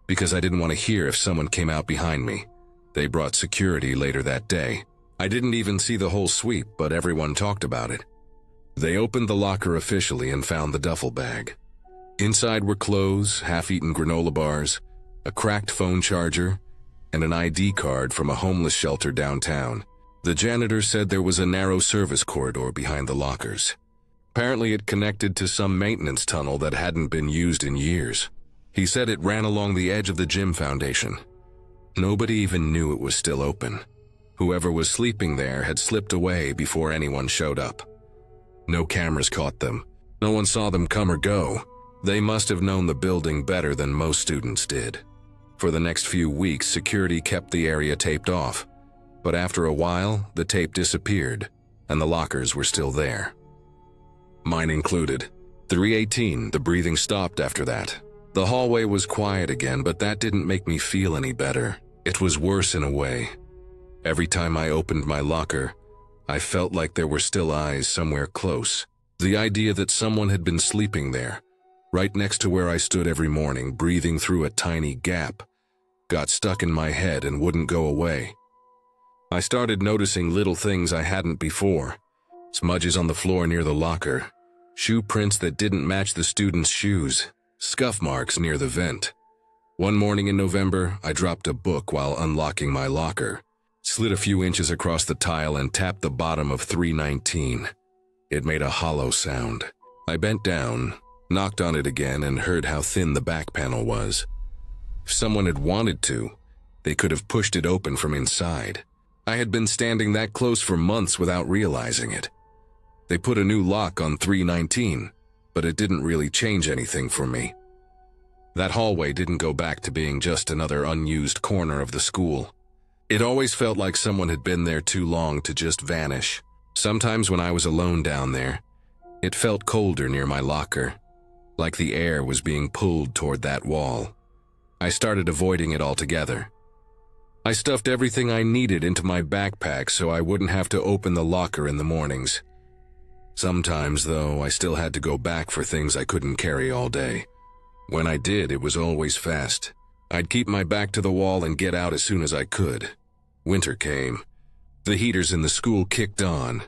Because I didn't want to hear if someone came out behind me. They brought security later that day. I didn't even see the whole sweep, but everyone talked about it. They opened the locker officially and found the duffel bag. Inside were clothes, half-eaten granola bars, a cracked phone charger, and an ID card from a homeless shelter downtown. The janitor said there was a narrow service corridor behind the lockers. Apparently it connected to some maintenance tunnel that hadn't been used in years. He said it ran along the edge of the gym foundation. Nobody even knew it was still open. Whoever was sleeping there had slipped away before anyone showed up. No cameras caught them. No one saw them come or go. They must have known the building better than most students did. For the next few weeks, security kept the area taped off. But after a while, the tape disappeared, and the lockers were still there. Mine included. 318, the breathing stopped after that. The hallway was quiet again, but that didn't make me feel any better. It was worse in a way. Every time I opened my locker, I felt like there were still eyes somewhere close. The idea that someone had been sleeping there, right next to where I stood every morning, breathing through a tiny gap, got stuck in my head and wouldn't go away. I started noticing little things I hadn't before. Smudges on the floor near the locker, shoe prints that didn't match the students' shoes, scuff marks near the vent. One morning in November, I dropped a book while unlocking my locker, slid a few inches across the tile and tapped the bottom of 319. It made a hollow sound. I bent down, knocked on it again, and heard how thin the back panel was. If someone had wanted to, they could have pushed it open from inside. I had been standing that close for months without realizing it. They put a new lock on 319, but it didn't really change anything for me. That hallway didn't go back to being just another unused corner of the school. It always felt like someone had been there too long to just vanish. Sometimes when I was alone down there, it felt colder near my locker, like the air was being pulled toward that wall. I started avoiding it altogether. I stuffed everything I needed into my backpack so I wouldn't have to open the locker in the mornings. Sometimes, though, I still had to go back for things I couldn't carry all day. When I did, it was always fast. I'd keep my back to the wall and get out as soon as I could. Winter came. The heaters in the school kicked on,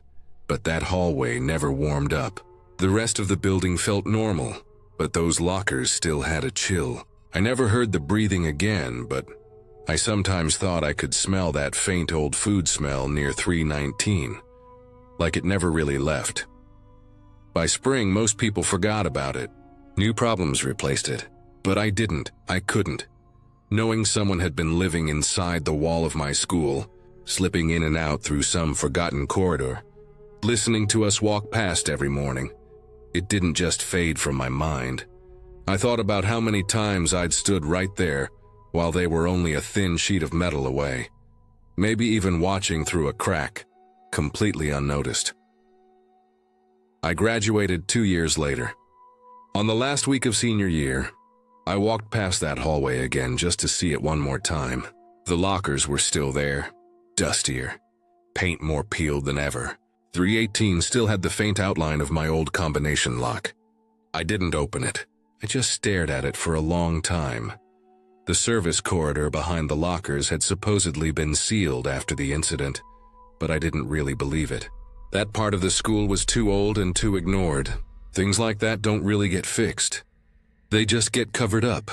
but that hallway never warmed up. The rest of the building felt normal, but those lockers still had a chill. I never heard the breathing again, but I sometimes thought I could smell that faint old food smell near 319. like it never really left. By spring, most people forgot about it. New problems replaced it. But I didn't. I couldn't. Knowing someone had been living inside the wall of my school, slipping in and out through some forgotten corridor, listening to us walk past every morning, it didn't just fade from my mind. I thought about how many times I'd stood right there while they were only a thin sheet of metal away, maybe even watching through a crack, completely unnoticed. I graduated 2 years later. On the last week of senior year, I walked past that hallway again just to see it one more time. The lockers were still there, dustier, paint more peeled than ever. 318 still had the faint outline of my old combination lock. I didn't open it. I just stared at it for a long time. The service corridor behind the lockers had supposedly been sealed after the incident, but I didn't really believe it. That part of the school was too old and too ignored. Things like that don't really get fixed. They just get covered up.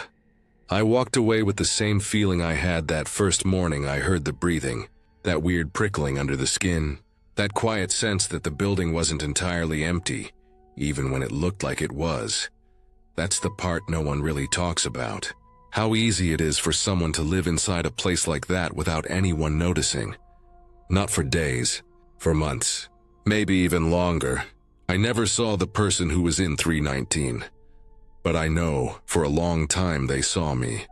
I walked away with the same feeling I had that first morning I heard the breathing, that weird prickling under the skin, that quiet sense that the building wasn't entirely empty, even when it looked like it was. That's the part no one really talks about. How easy it is for someone to live inside a place like that without anyone noticing. Not for days, for months, maybe even longer. I never saw the person who was in 319. But I know for a long time they saw me.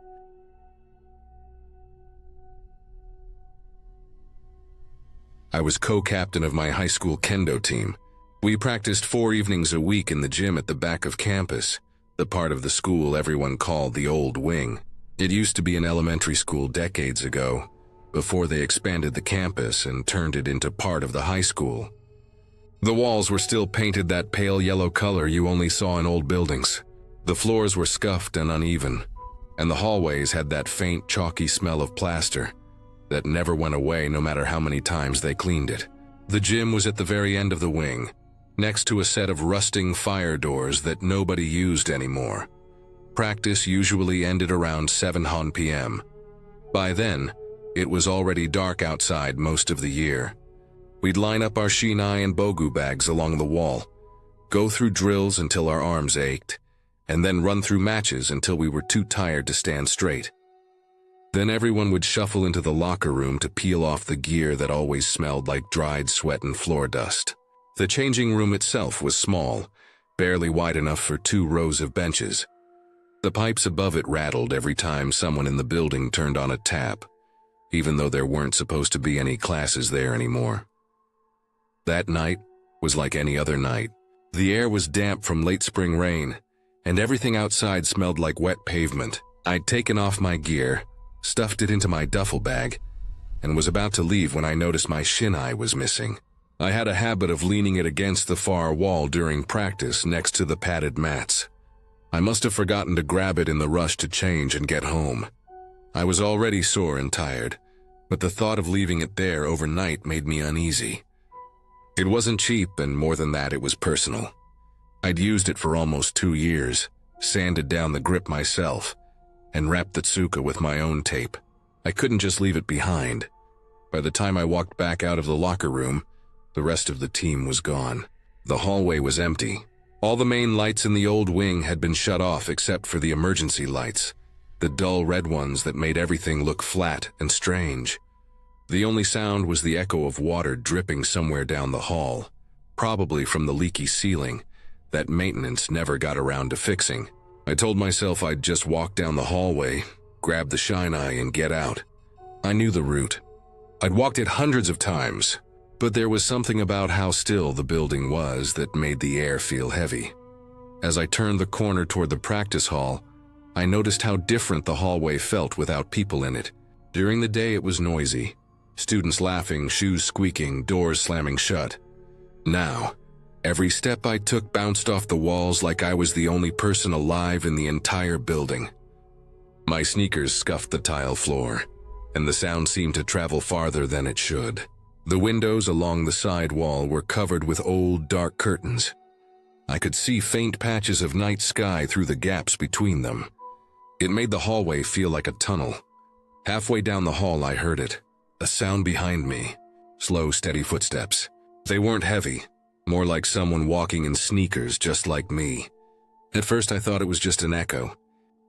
I was co-captain of my high school kendo team. We practiced 4 evenings a week in the gym at the back of campus, the part of the school everyone called the Old Wing. It used to be an elementary school decades ago, before they expanded the campus and turned it into part of the high school. The walls were still painted that pale yellow color you only saw in old buildings. The floors were scuffed and uneven, and the hallways had that faint, chalky smell of plaster that never went away no matter how many times they cleaned it. The gym was at the very end of the wing, next to a set of rusting fire doors that nobody used anymore. Practice usually ended around 7 p.m. By then, it was already dark outside most of the year. We'd line up our shinai and bogu bags along the wall, go through drills until our arms ached, and then run through matches until we were too tired to stand straight. Then everyone would shuffle into the locker room to peel off the gear that always smelled like dried sweat and floor dust. The changing room itself was small, barely wide enough for 2 rows of benches. The pipes above it rattled every time someone in the building turned on a tap, even though there weren't supposed to be any classes there anymore. That night was like any other night. The air was damp from late spring rain, and everything outside smelled like wet pavement. I'd taken off my gear, stuffed it into my duffel bag, and was about to leave when I noticed my shinai was missing. I had a habit of leaning it against the far wall during practice next to the padded mats. I must have forgotten to grab it in the rush to change and get home. I was already sore and tired, but the thought of leaving it there overnight made me uneasy. It wasn't cheap, and more than that, it was personal. I'd used it for almost 2 years, sanded down the grip myself, and wrapped the tsuka with my own tape. I couldn't just leave it behind. By the time I walked back out of the locker room, the rest of the team was gone. The hallway was empty. All the main lights in the old wing had been shut off except for the emergency lights, the dull red ones that made everything look flat and strange. The only sound was the echo of water dripping somewhere down the hall, probably from the leaky ceiling that maintenance never got around to fixing. I told myself I'd just walk down the hallway, grab the shinai, and get out. I knew the route. I'd walked it hundreds of times, but there was something about how still the building was that made the air feel heavy. As I turned the corner toward the practice hall, I noticed how different the hallway felt without people in it. During the day it was noisy. Students laughing, shoes squeaking, doors slamming shut. Now, every step I took bounced off the walls like I was the only person alive in the entire building. My sneakers scuffed the tile floor, and the sound seemed to travel farther than it should. The windows along the side wall were covered with old, dark curtains. I could see faint patches of night sky through the gaps between them. It made the hallway feel like a tunnel. Halfway down the hall I heard it. A sound behind me. Slow, steady footsteps. They weren't heavy, more like someone walking in sneakers just like me. At first I thought it was just an echo.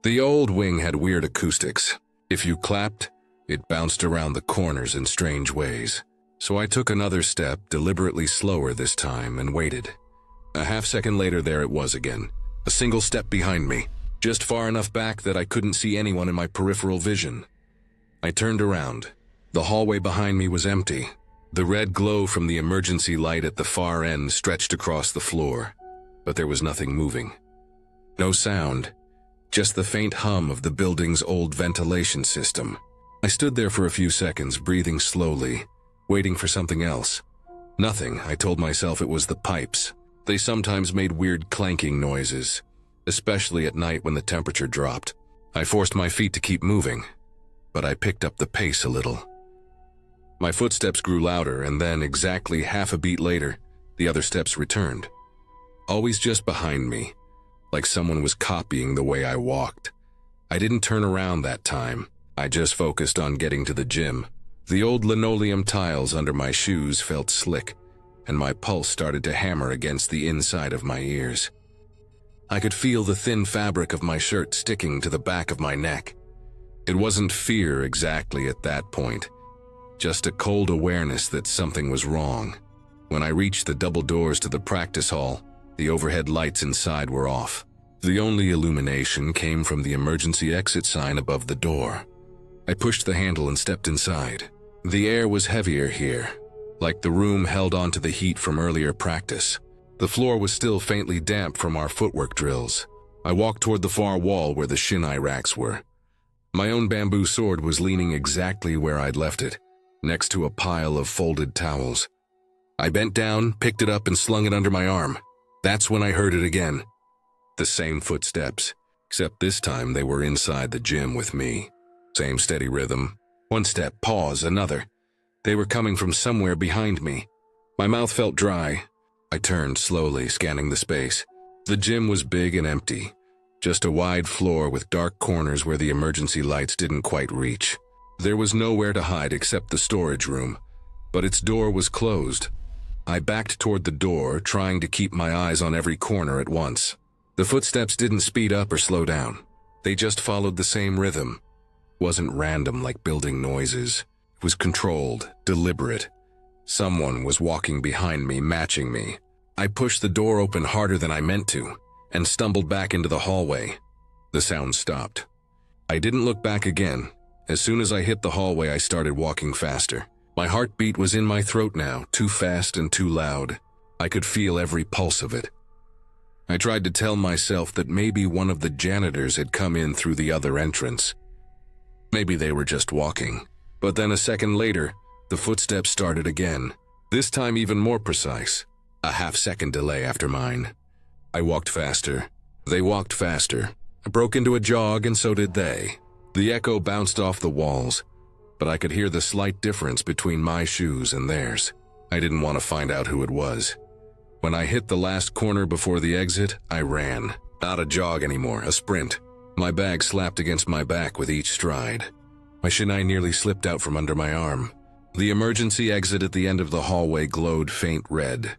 The old wing had weird acoustics. If you clapped, it bounced around the corners in strange ways. So I took another step, deliberately slower this time, and waited. A half-second later, there it was again. A single step behind me, just far enough back that I couldn't see anyone in my peripheral vision. I turned around. The hallway behind me was empty. The red glow from the emergency light at the far end stretched across the floor, but there was nothing moving. No sound, just the faint hum of the building's old ventilation system. I stood there for a few seconds, breathing slowly, waiting for something else. Nothing. I told myself it was the pipes. They sometimes made weird clanking noises, especially at night when the temperature dropped. I forced my feet to keep moving, but I picked up the pace a little. My footsteps grew louder, and then, exactly half a beat later, the other steps returned. Always just behind me, like someone was copying the way I walked. I didn't turn around that time. I just focused on getting to the gym. The old linoleum tiles under my shoes felt slick, and my pulse started to hammer against the inside of my ears. I could feel the thin fabric of my shirt sticking to the back of my neck. It wasn't fear exactly at that point, just a cold awareness that something was wrong. When I reached the double doors to the practice hall, the overhead lights inside were off. The only illumination came from the emergency exit sign above the door. I pushed the handle and stepped inside. The air was heavier here, like the room held onto the heat from earlier practice. The floor was still faintly damp from our footwork drills. I walked toward the far wall where the shinai racks were. My own bamboo sword was leaning exactly where I'd left it, next to a pile of folded towels. I bent down, picked it up, and slung it under my arm. That's when I heard it again. The same footsteps, except this time they were inside the gym with me. Same steady rhythm. One step, pause, another. They were coming from somewhere behind me. My mouth felt dry. I turned slowly, scanning the space. The gym was big and empty. Just a wide floor with dark corners where the emergency lights didn't quite reach. There was nowhere to hide except the storage room, but its door was closed. I backed toward the door, trying to keep my eyes on every corner at once. The footsteps didn't speed up or slow down. They just followed the same rhythm. It wasn't random like building noises. It was controlled, deliberate. Someone was walking behind me, matching me. I pushed the door open harder than I meant to, and stumbled back into the hallway. The sound stopped. I didn't look back again. As soon as I hit the hallway, I started walking faster. My heartbeat was in my throat now, too fast and too loud. I could feel every pulse of it. I tried to tell myself that maybe one of the janitors had come in through the other entrance. Maybe they were just walking. But then a second later, the footsteps started again. This time even more precise. A half-second delay after mine. I walked faster. They walked faster. I broke into a jog, and so did they. The echo bounced off the walls, but I could hear the slight difference between my shoes and theirs. I didn't want to find out who it was. When I hit the last corner before the exit, I ran. Not a jog anymore, a sprint. My bag slapped against my back with each stride. My shinai nearly slipped out from under my arm. The emergency exit at the end of the hallway glowed faint red,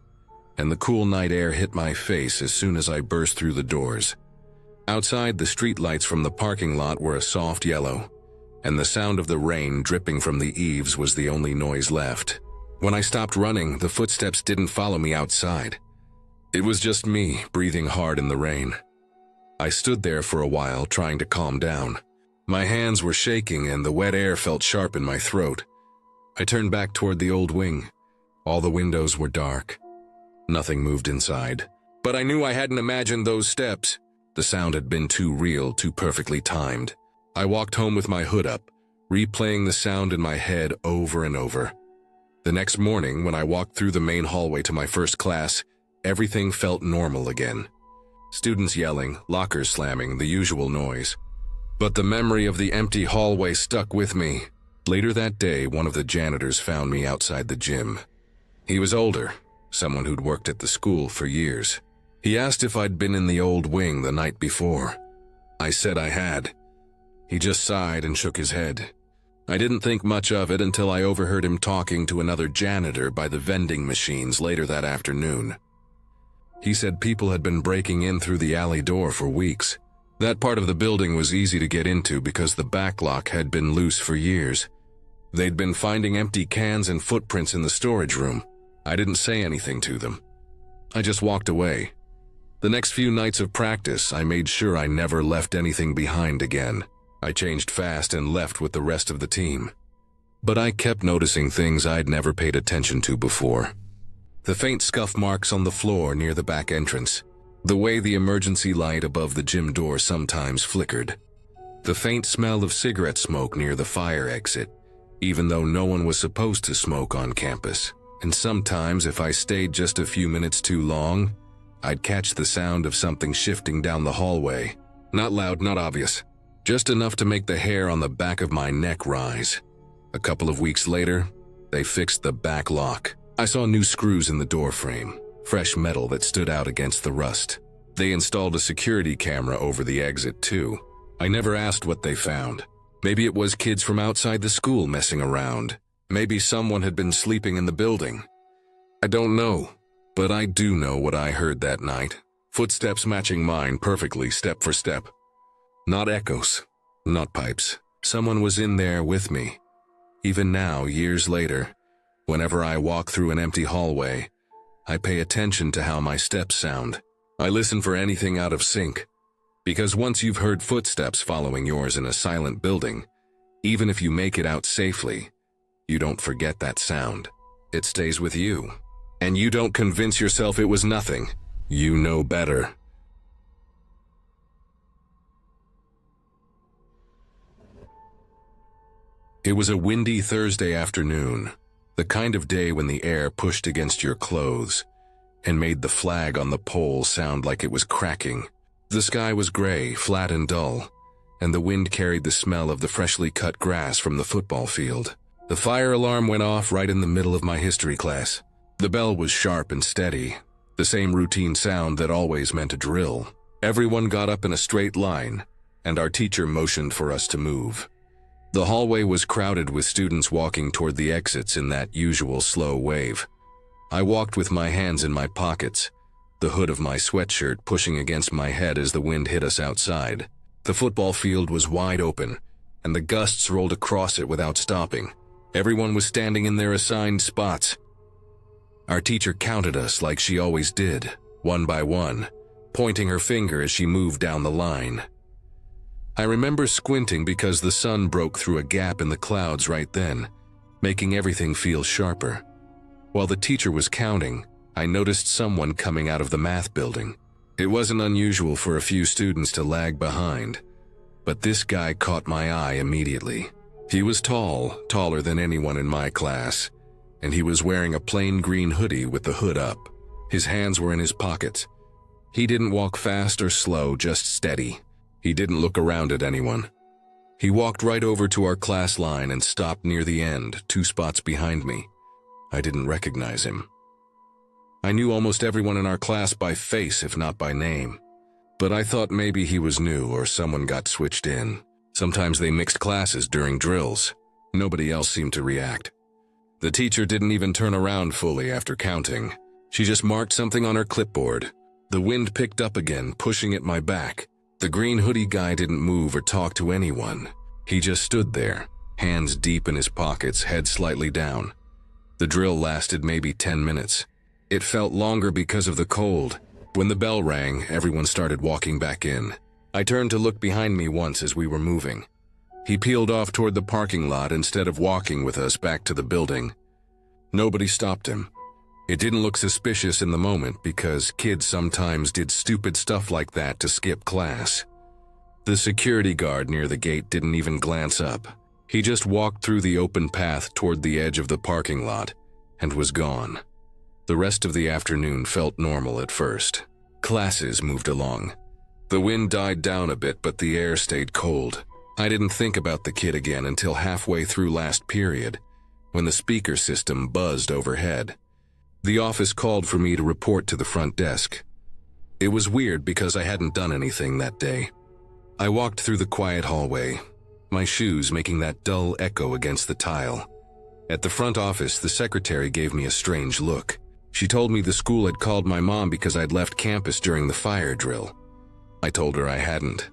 and the cool night air hit my face as soon as I burst through the doors. Outside, the streetlights from the parking lot were a soft yellow, and the sound of the rain dripping from the eaves was the only noise left. When I stopped running, the footsteps didn't follow me outside. It was just me, breathing hard in the rain. I stood there for a while, trying to calm down. My hands were shaking, and the wet air felt sharp in my throat. I turned back toward the old wing. All the windows were dark. Nothing moved inside. But I knew I hadn't imagined those steps. The sound had been too real, too perfectly timed. I walked home with my hood up, replaying the sound in my head over and over. The next morning, when I walked through the main hallway to my first class, everything felt normal again. Students yelling, lockers slamming, the usual noise. But the memory of the empty hallway stuck with me. Later that day, one of the janitors found me outside the gym. He was older, someone who'd worked at the school for years. He asked if I'd been in the old wing the night before. I said I had. He just sighed and shook his head. I didn't think much of it until I overheard him talking to another janitor by the vending machines later that afternoon. He said people had been breaking in through the alley door for weeks. That part of the building was easy to get into because the back lock had been loose for years. They'd been finding empty cans and footprints in the storage room. I didn't say anything to them. I just walked away. The next few nights of practice, I made sure I never left anything behind again. I changed fast and left with the rest of the team. But I kept noticing things I'd never paid attention to before. The faint scuff marks on the floor near the back entrance. The way the emergency light above the gym door sometimes flickered. The faint smell of cigarette smoke near the fire exit, even though no one was supposed to smoke on campus. And sometimes, if I stayed just a few minutes too long, I'd catch the sound of something shifting down the hallway. Not loud, not obvious. Just enough to make the hair on the back of my neck rise. A couple of weeks later, they fixed the back lock. I saw new screws in the door frame, fresh metal that stood out against the rust. They installed a security camera over the exit too. I never asked what they found. Maybe it was kids from outside the school messing around. Maybe someone had been sleeping in the building. I don't know, but I do know what I heard that night. Footsteps matching mine perfectly, step for step. Not echoes, not pipes. Someone was in there with me. Even now, years later, whenever I walk through an empty hallway, I pay attention to how my steps sound. I listen for anything out of sync. Because once you've heard footsteps following yours in a silent building, even if you make it out safely, you don't forget that sound. It stays with you. And you don't convince yourself it was nothing. You know better. It was a windy Thursday afternoon, the kind of day when the air pushed against your clothes and made the flag on the pole sound like it was cracking. The sky was gray, flat and dull, and the wind carried the smell of the freshly cut grass from the football field. The fire alarm went off right in the middle of my history class. The bell was sharp and steady, the same routine sound that always meant a drill. Everyone got up in a straight line, and our teacher motioned for us to move. The hallway was crowded with students walking toward the exits in that usual slow wave. I walked with my hands in my pockets, the hood of my sweatshirt pushing against my head as the wind hit us outside. The football field was wide open, and the gusts rolled across it without stopping. Everyone was standing in their assigned spots. Our teacher counted us like she always did, one by one, pointing her finger as she moved down the line. I remember squinting because the sun broke through a gap in the clouds right then, making everything feel sharper. While the teacher was counting, I noticed someone coming out of the math building. It wasn't unusual for a few students to lag behind, but this guy caught my eye immediately. He was tall, taller than anyone in my class, and he was wearing a plain green hoodie with the hood up. His hands were in his pockets. He didn't walk fast or slow, just steady. He didn't look around at anyone. He walked right over to our class line and stopped near the end, 2 spots behind me. I didn't recognize him. I knew almost everyone in our class by face, if not by name. But I thought maybe he was new or someone got switched in. Sometimes they mixed classes during drills. Nobody else seemed to react. The teacher didn't even turn around fully after counting. She just marked something on her clipboard. The wind picked up again, pushing at my back. The green hoodie guy didn't move or talk to anyone. He just stood there, hands deep in his pockets, head slightly down. The drill lasted maybe 10 minutes. It felt longer because of the cold. When the bell rang, everyone started walking back in. I turned to look behind me once as we were moving. He peeled off toward the parking lot instead of walking with us back to the building. Nobody stopped him. It didn't look suspicious in the moment because kids sometimes did stupid stuff like that to skip class. The security guard near the gate didn't even glance up. He just walked through the open path toward the edge of the parking lot and was gone. The rest of the afternoon felt normal at first. Classes moved along. The wind died down a bit, but the air stayed cold. I didn't think about the kid again until halfway through last period, when the speaker system buzzed overhead. The office called for me to report to the front desk. It was weird because I hadn't done anything that day. I walked through the quiet hallway, my shoes making that dull echo against the tile. At the front office, the secretary gave me a strange look. She told me the school had called my mom because I'd left campus during the fire drill. I told her I hadn't.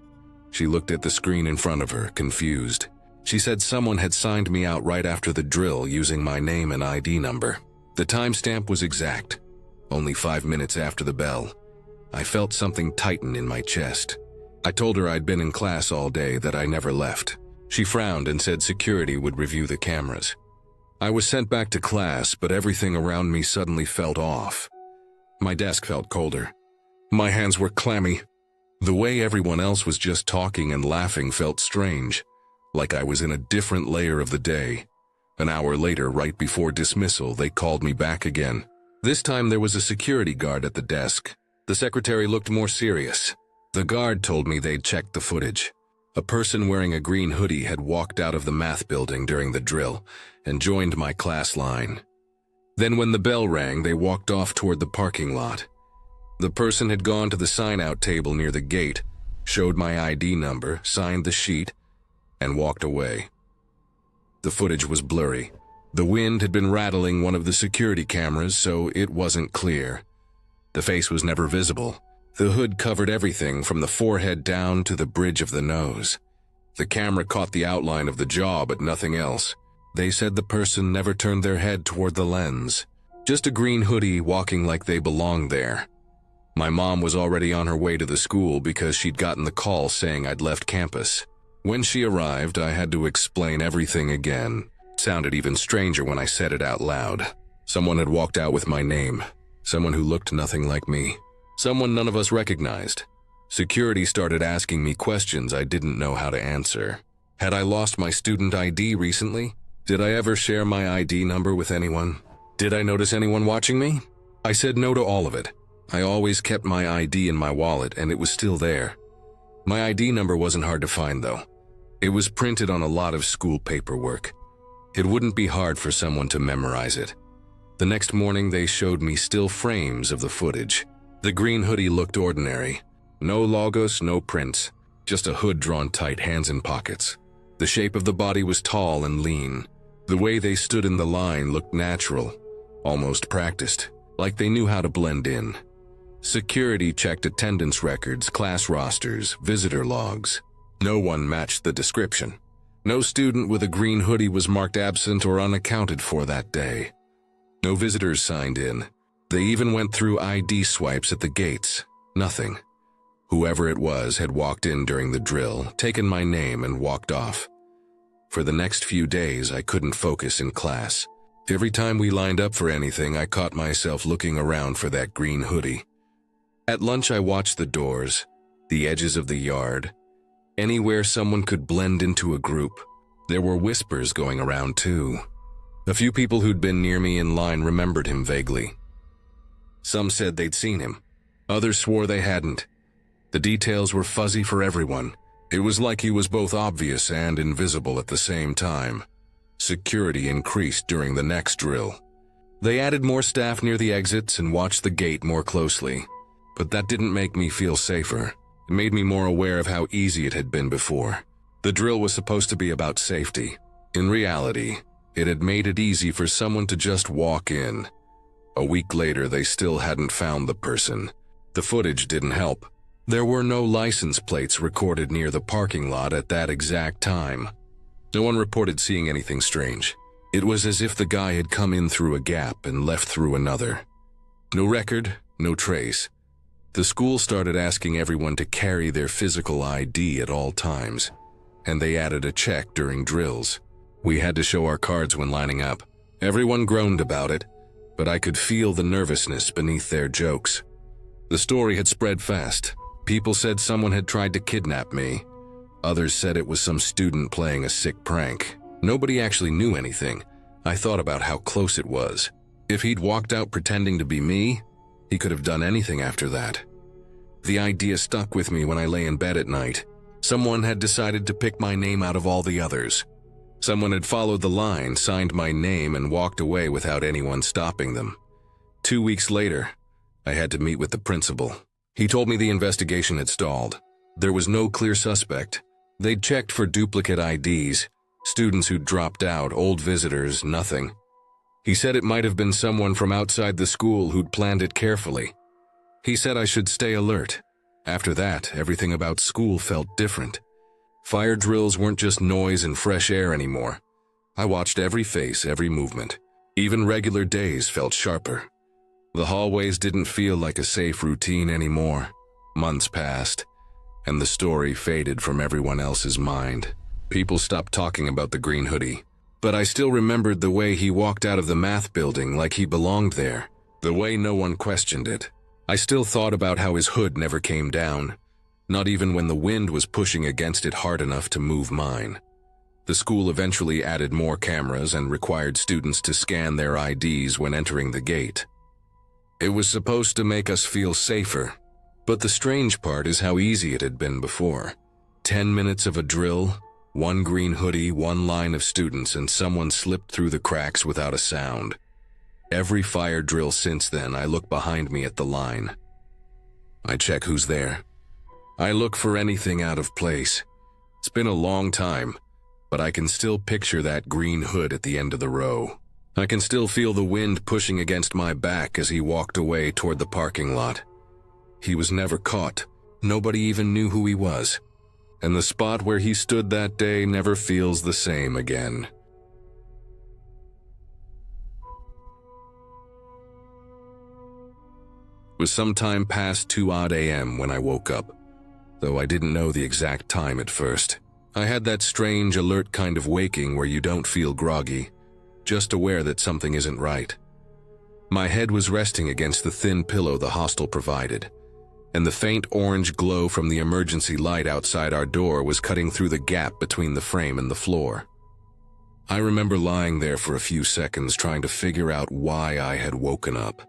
She looked at the screen in front of her, confused. She said someone had signed me out right after the drill using my name and ID number. The timestamp was exact. Only 5 minutes after the bell. I felt something tighten in my chest. I told her I'd been in class all day, that I never left. She frowned and said security would review the cameras. I was sent back to class, but everything around me suddenly felt off. My desk felt colder. My hands were clammy. The way everyone else was just talking and laughing felt strange, like I was in a different layer of the day. An hour later, right before dismissal, they called me back again. This time there was a security guard at the desk. The secretary looked more serious. The guard told me they'd checked the footage. A person wearing a green hoodie had walked out of the math building during the drill and joined my class line. Then when the bell rang, they walked off toward the parking lot. The person had gone to the sign-out table near the gate, showed my ID number, signed the sheet, and walked away. The footage was blurry. The wind had been rattling one of the security cameras, so it wasn't clear. The face was never visible. The hood covered everything from the forehead down to the bridge of the nose. The camera caught the outline of the jaw, but nothing else. They said the person never turned their head toward the lens. Just a green hoodie walking like they belonged there. My mom was already on her way to the school because she'd gotten the call saying I'd left campus. When she arrived, I had to explain everything again. It sounded even stranger when I said it out loud. Someone had walked out with my name. Someone who looked nothing like me. Someone none of us recognized. Security started asking me questions I didn't know how to answer. Had I lost my student ID recently? Did I ever share my ID number with anyone? Did I notice anyone watching me? I said no to all of it. I always kept my ID in my wallet, and it was still there. My ID number wasn't hard to find, though. It was printed on a lot of school paperwork. It wouldn't be hard for someone to memorize it. The next morning, they showed me still frames of the footage. The green hoodie looked ordinary. No logos, no prints. Just a hood drawn tight, hands in pockets. The shape of the body was tall and lean. The way they stood in the line looked natural, almost practiced, like they knew how to blend in. Security checked attendance records, class rosters, visitor logs. No one matched the description. No student with a green hoodie was marked absent or unaccounted for that day. No visitors signed in. They even went through ID swipes at the gates. Nothing. Whoever it was had walked in during the drill, taken my name, and walked off. For the next few days, I couldn't focus in class. Every time we lined up for anything, I caught myself looking around for that green hoodie. At lunch, I watched the doors, the edges of the yard, anywhere someone could blend into a group. There were whispers going around, too. A few people who'd been near me in line remembered him vaguely. Some said they'd seen him. Others swore they hadn't. The details were fuzzy for everyone. It was like he was both obvious and invisible at the same time. Security increased during the next drill. They added more staff near the exits and watched the gate more closely. But that didn't make me feel safer. It made me more aware of how easy it had been before. The drill was supposed to be about safety. In reality, it had made it easy for someone to just walk in. A week later, they still hadn't found the person. The footage didn't help. There were no license plates recorded near the parking lot at that exact time. No one reported seeing anything strange. It was as if the guy had come in through a gap and left through another. No record, no trace. The school started asking everyone to carry their physical ID at all times, and they added a check during drills. We had to show our cards when lining up. Everyone groaned about it, but I could feel the nervousness beneath their jokes. The story had spread fast. People said someone had tried to kidnap me. Others said it was some student playing a sick prank. Nobody actually knew anything. I thought about how close it was. If he'd walked out pretending to be me, he could have done anything after that. The idea stuck with me when I lay in bed at night. Someone had decided to pick my name out of all the others. Someone had followed the line, signed my name, and walked away without anyone stopping them. 2 weeks later, I had to meet with the principal. He told me the investigation had stalled. There was no clear suspect, They'd checked for duplicate IDs, students who'd dropped out, old visitors, nothing. He said it might have been someone from outside the school who'd planned it carefully. He said I should stay alert. After that, everything about school felt different. Fire drills weren't just noise and fresh air anymore. I watched every face, every movement. Even regular days felt sharper. The hallways didn't feel like a safe routine anymore. Months passed, and the story faded from everyone else's mind. People stopped talking about the green hoodie, but I still remembered the way he walked out of the math building like he belonged there, the way no one questioned it. I still thought about how his hood never came down, not even when the wind was pushing against it hard enough to move mine. The school eventually added more cameras and required students to scan their IDs when entering the gate. It was supposed to make us feel safer, but the strange part is how easy it had been before. 10 minutes of a drill, one green hoodie, one line of students, and someone slipped through the cracks without a sound. Every fire drill since then, I look behind me at the line. I check who's there. I look for anything out of place. It's been a long time, but I can still picture that green hood at the end of the row. I can still feel the wind pushing against my back as he walked away toward the parking lot. He was never caught. Nobody even knew who he was. And the spot where he stood that day never feels the same again. It was sometime past 2 a.m. when I woke up, though I didn't know the exact time at first. I had that strange, alert kind of waking where you don't feel groggy, just aware that something isn't right. My head was resting against the thin pillow the hostel provided, and the faint orange glow from the emergency light outside our door was cutting through the gap between the frame and the floor. I remember lying there for a few seconds trying to figure out why I had woken up.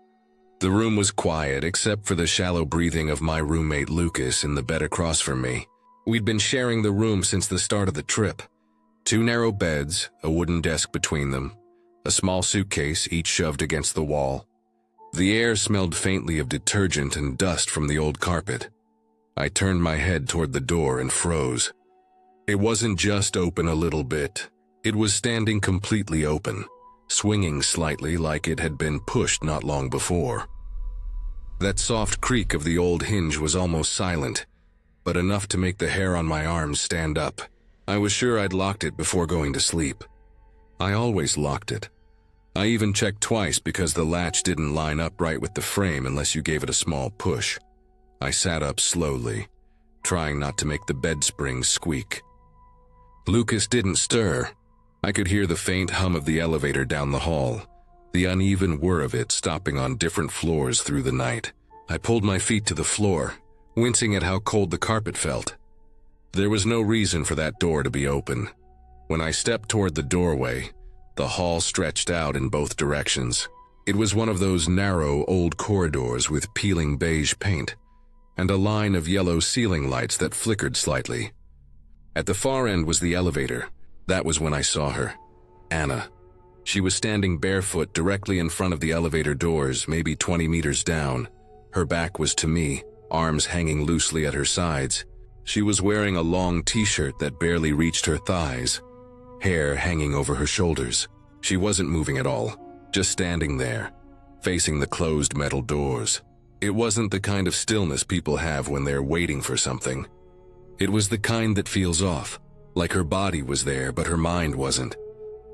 The room was quiet except for the shallow breathing of my roommate Lucas in the bed across from me. We'd been sharing the room since the start of the trip. 2 narrow beds, a wooden desk between them, a small suitcase each shoved against the wall. The air smelled faintly of detergent and dust from the old carpet. I turned my head toward the door and froze. It wasn't just open a little bit. It was standing completely open, swinging slightly like it had been pushed not long before. That soft creak of the old hinge was almost silent, but enough to make the hair on my arms stand up. I was sure I'd locked it before going to sleep. I always locked it. I even checked twice because the latch didn't line up right with the frame unless you gave it a small push. I sat up slowly, trying not to make the bed springs squeak. Lucas didn't stir. I could hear the faint hum of the elevator down the hall, the uneven whir of it stopping on different floors through the night. I pulled my feet to the floor, wincing at how cold the carpet felt. There was no reason for that door to be open. When I stepped toward the doorway, the hall stretched out in both directions. It was one of those narrow, old corridors with peeling beige paint, and a line of yellow ceiling lights that flickered slightly. At the far end was the elevator. That was when I saw her. Anna. She was standing barefoot directly in front of the elevator doors, maybe 20 meters down. Her back was to me, arms hanging loosely at her sides. She was wearing a long t-shirt that barely reached her thighs, hair hanging over her shoulders. She wasn't moving at all, just standing there, facing the closed metal doors. It wasn't the kind of stillness people have when they're waiting for something. It was the kind that feels off, like her body was there but her mind wasn't.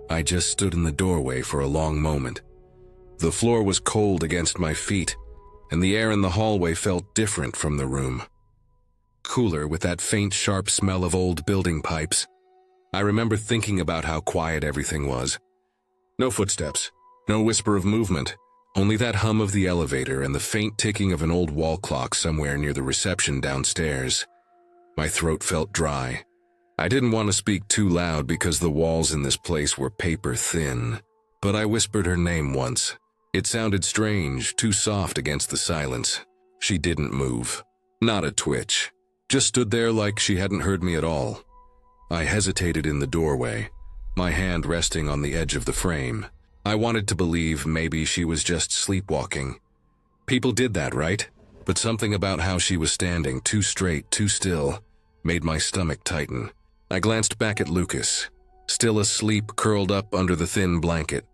I just stood in the doorway for a long moment. The floor was cold against my feet, and the air in the hallway felt different from the room. Cooler with that faint, sharp smell of old building pipes. I remember thinking about how quiet everything was. No footsteps, no whisper of movement, only that hum of the elevator and the faint ticking of an old wall clock somewhere near the reception downstairs. My throat felt dry. I didn't want to speak too loud because the walls in this place were paper thin, but I whispered her name once. It sounded strange, too soft against the silence. She didn't move. Not a twitch. Just stood there like she hadn't heard me at all. I hesitated in the doorway, my hand resting on the edge of the frame. I wanted to believe maybe she was just sleepwalking. People did that, right? But something about how she was standing, too straight, too still, made my stomach tighten. I glanced back at Lucas, still asleep, curled up under the thin blanket.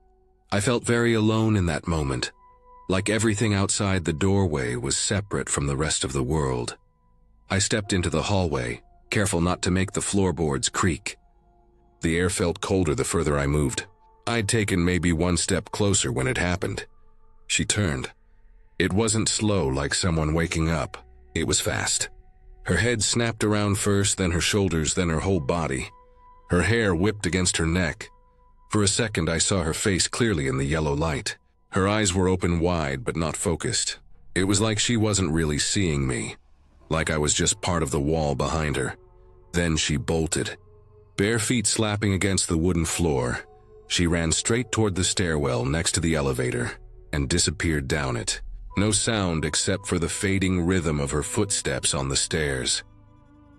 I felt very alone in that moment, like everything outside the doorway was separate from the rest of the world. I stepped into the hallway, careful not to make the floorboards creak. The air felt colder the further I moved. I'd taken maybe one step closer when it happened. She turned. It wasn't slow like someone waking up. It was fast. Her head snapped around first, then her shoulders, then her whole body. Her hair whipped against her neck. For a second, I saw her face clearly in the yellow light. Her eyes were open wide but not focused. It was like she wasn't really seeing me, like I was just part of the wall behind her. Then she bolted. Bare feet slapping against the wooden floor, she ran straight toward the stairwell next to the elevator and disappeared down it. No sound except for the fading rhythm of her footsteps on the stairs.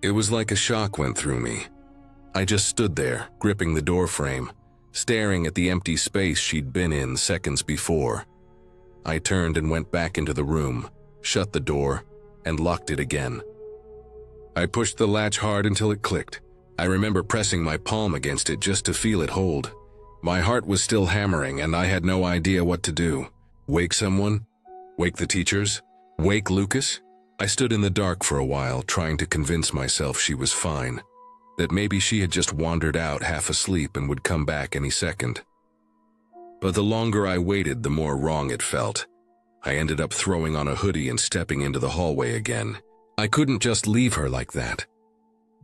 It was like a shock went through me. I just stood there, gripping the doorframe, staring at the empty space she'd been in seconds before. I turned and went back into the room, shut the door, and locked it again. I pushed the latch hard until it clicked. I remember pressing my palm against it just to feel it hold. My heart was still hammering and I had no idea what to do. Wake someone? Wake the teachers? Wake Lucas? I stood in the dark for a while, trying to convince myself she was fine, that maybe she had just wandered out half asleep and would come back any second. But the longer I waited, the more wrong it felt. I ended up throwing on a hoodie and stepping into the hallway again. I couldn't just leave her like that.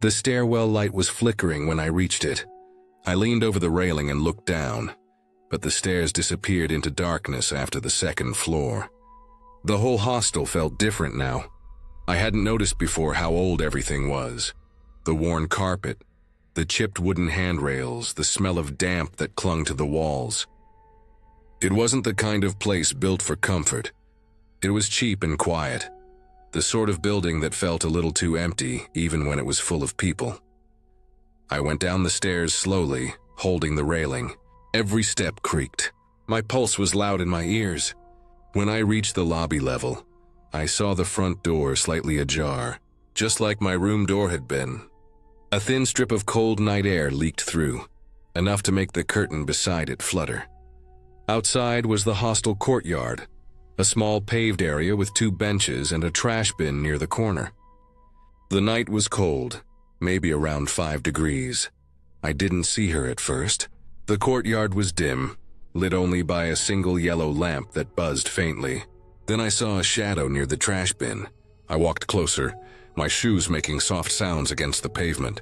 The stairwell light was flickering when I reached it. I leaned over the railing and looked down, but the stairs disappeared into darkness after the second floor. The whole hostel felt different now. I hadn't noticed before how old everything was. The worn carpet, the chipped wooden handrails, the smell of damp that clung to the walls. It wasn't the kind of place built for comfort. It was cheap and quiet, the sort of building that felt a little too empty even when it was full of people. I went down the stairs slowly, holding the railing. Every step creaked. My pulse was loud in my ears. When I reached the lobby level, I saw the front door slightly ajar, just like my room door had been. A thin strip of cold night air leaked through, enough to make the curtain beside it flutter. Outside was the hostel courtyard, a small paved area with 2 benches and a trash bin near the corner. The night was cold, maybe around 5 degrees. I didn't see her at first. The courtyard was dim, lit only by a single yellow lamp that buzzed faintly. Then I saw a shadow near the trash bin. I walked closer, my shoes making soft sounds against the pavement.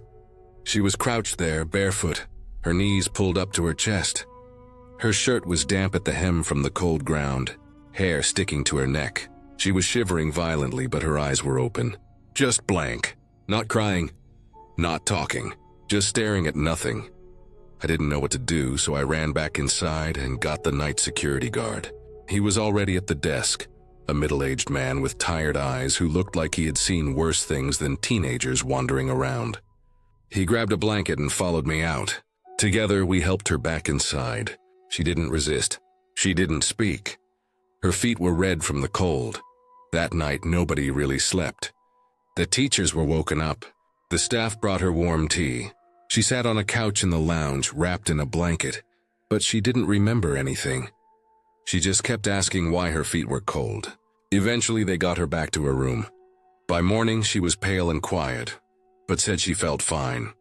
She was crouched there, barefoot, her knees pulled up to her chest. Her shirt was damp at the hem from the cold ground, hair sticking to her neck. She was shivering violently, but her eyes were open. Just blank. Not crying, not talking, just staring at nothing. I didn't know what to do, so I ran back inside and got the night security guard. He was already at the desk, a middle-aged man with tired eyes who looked like he had seen worse things than teenagers wandering around. He grabbed a blanket and followed me out. Together, we helped her back inside. She didn't resist. She didn't speak. Her feet were red from the cold. That night, nobody really slept. The teachers were woken up. The staff brought her warm tea. She sat on a couch in the lounge, wrapped in a blanket, but she didn't remember anything. She just kept asking why her feet were cold. Eventually, they got her back to her room. By morning, she was pale and quiet, but said she felt fine.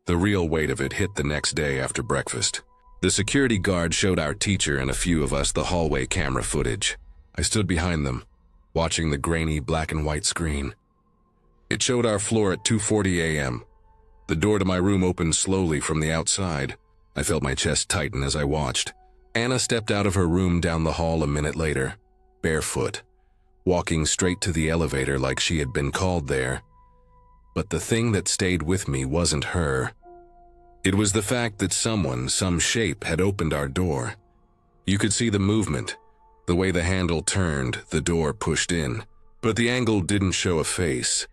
The real weight of it hit the next day after breakfast. The security guard showed our teacher and a few of us the hallway camera footage. I stood behind them, watching the grainy black and white screen. It showed our floor at 2:40 a.m. The door to my room opened slowly from the outside. I felt my chest tighten as I watched. Anna stepped out of her room down the hall a minute later, barefoot, walking straight to the elevator like she had been called there. But the thing that stayed with me wasn't her. It was the fact that someone, some shape, had opened our door. You could see the movement, the way the handle turned, the door pushed in. But the angle didn't show a face.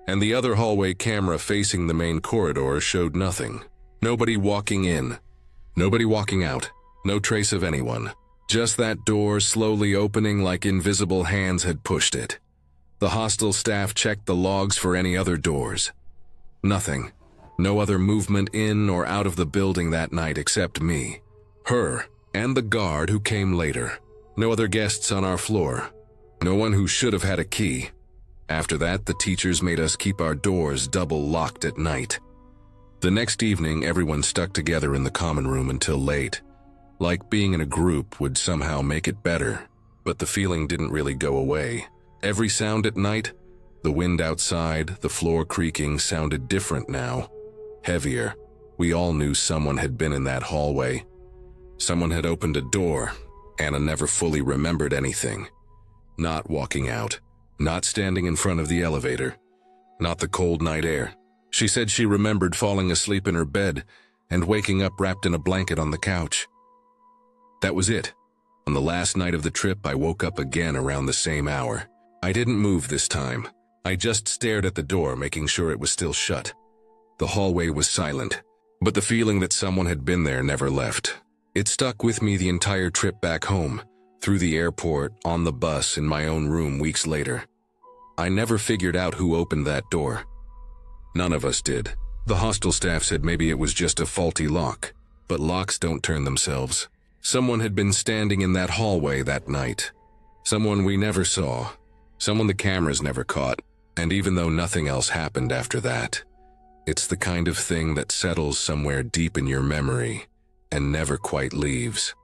And the other hallway camera facing the main corridor showed nothing. Nobody walking in, nobody walking out, no trace of anyone. Just that door slowly opening like invisible hands had pushed it. The hostel staff checked the logs for any other doors. Nothing. No other movement in or out of the building that night except me, her, and the guard who came later. No other guests on our floor. No one who should have had a key. After that, the teachers made us keep our doors double locked at night. The next evening, everyone stuck together in the common room until late. Like being in a group would somehow make it better, but the feeling didn't really go away. Every sound at night, the wind outside, the floor creaking, sounded different now. Heavier. We all knew someone had been in that hallway. Someone had opened a door. Anna never fully remembered anything. Not walking out. Not standing in front of the elevator. Not the cold night air. She said she remembered falling asleep in her bed and waking up wrapped in a blanket on the couch. That was it. On the last night of the trip, I woke up again around the same hour. I didn't move this time. I just stared at the door, making sure it was still shut. The hallway was silent, but the feeling that someone had been there never left. It stuck with me the entire trip back home, through the airport, on the bus, in my own room weeks later. I never figured out who opened that door. None of us did. The hostel staff said maybe it was just a faulty lock, but locks don't turn themselves. Someone had been standing in that hallway that night. Someone we never saw. Someone the cameras never caught. And even though nothing else happened after that, it's the kind of thing that settles somewhere deep in your memory and never quite leaves.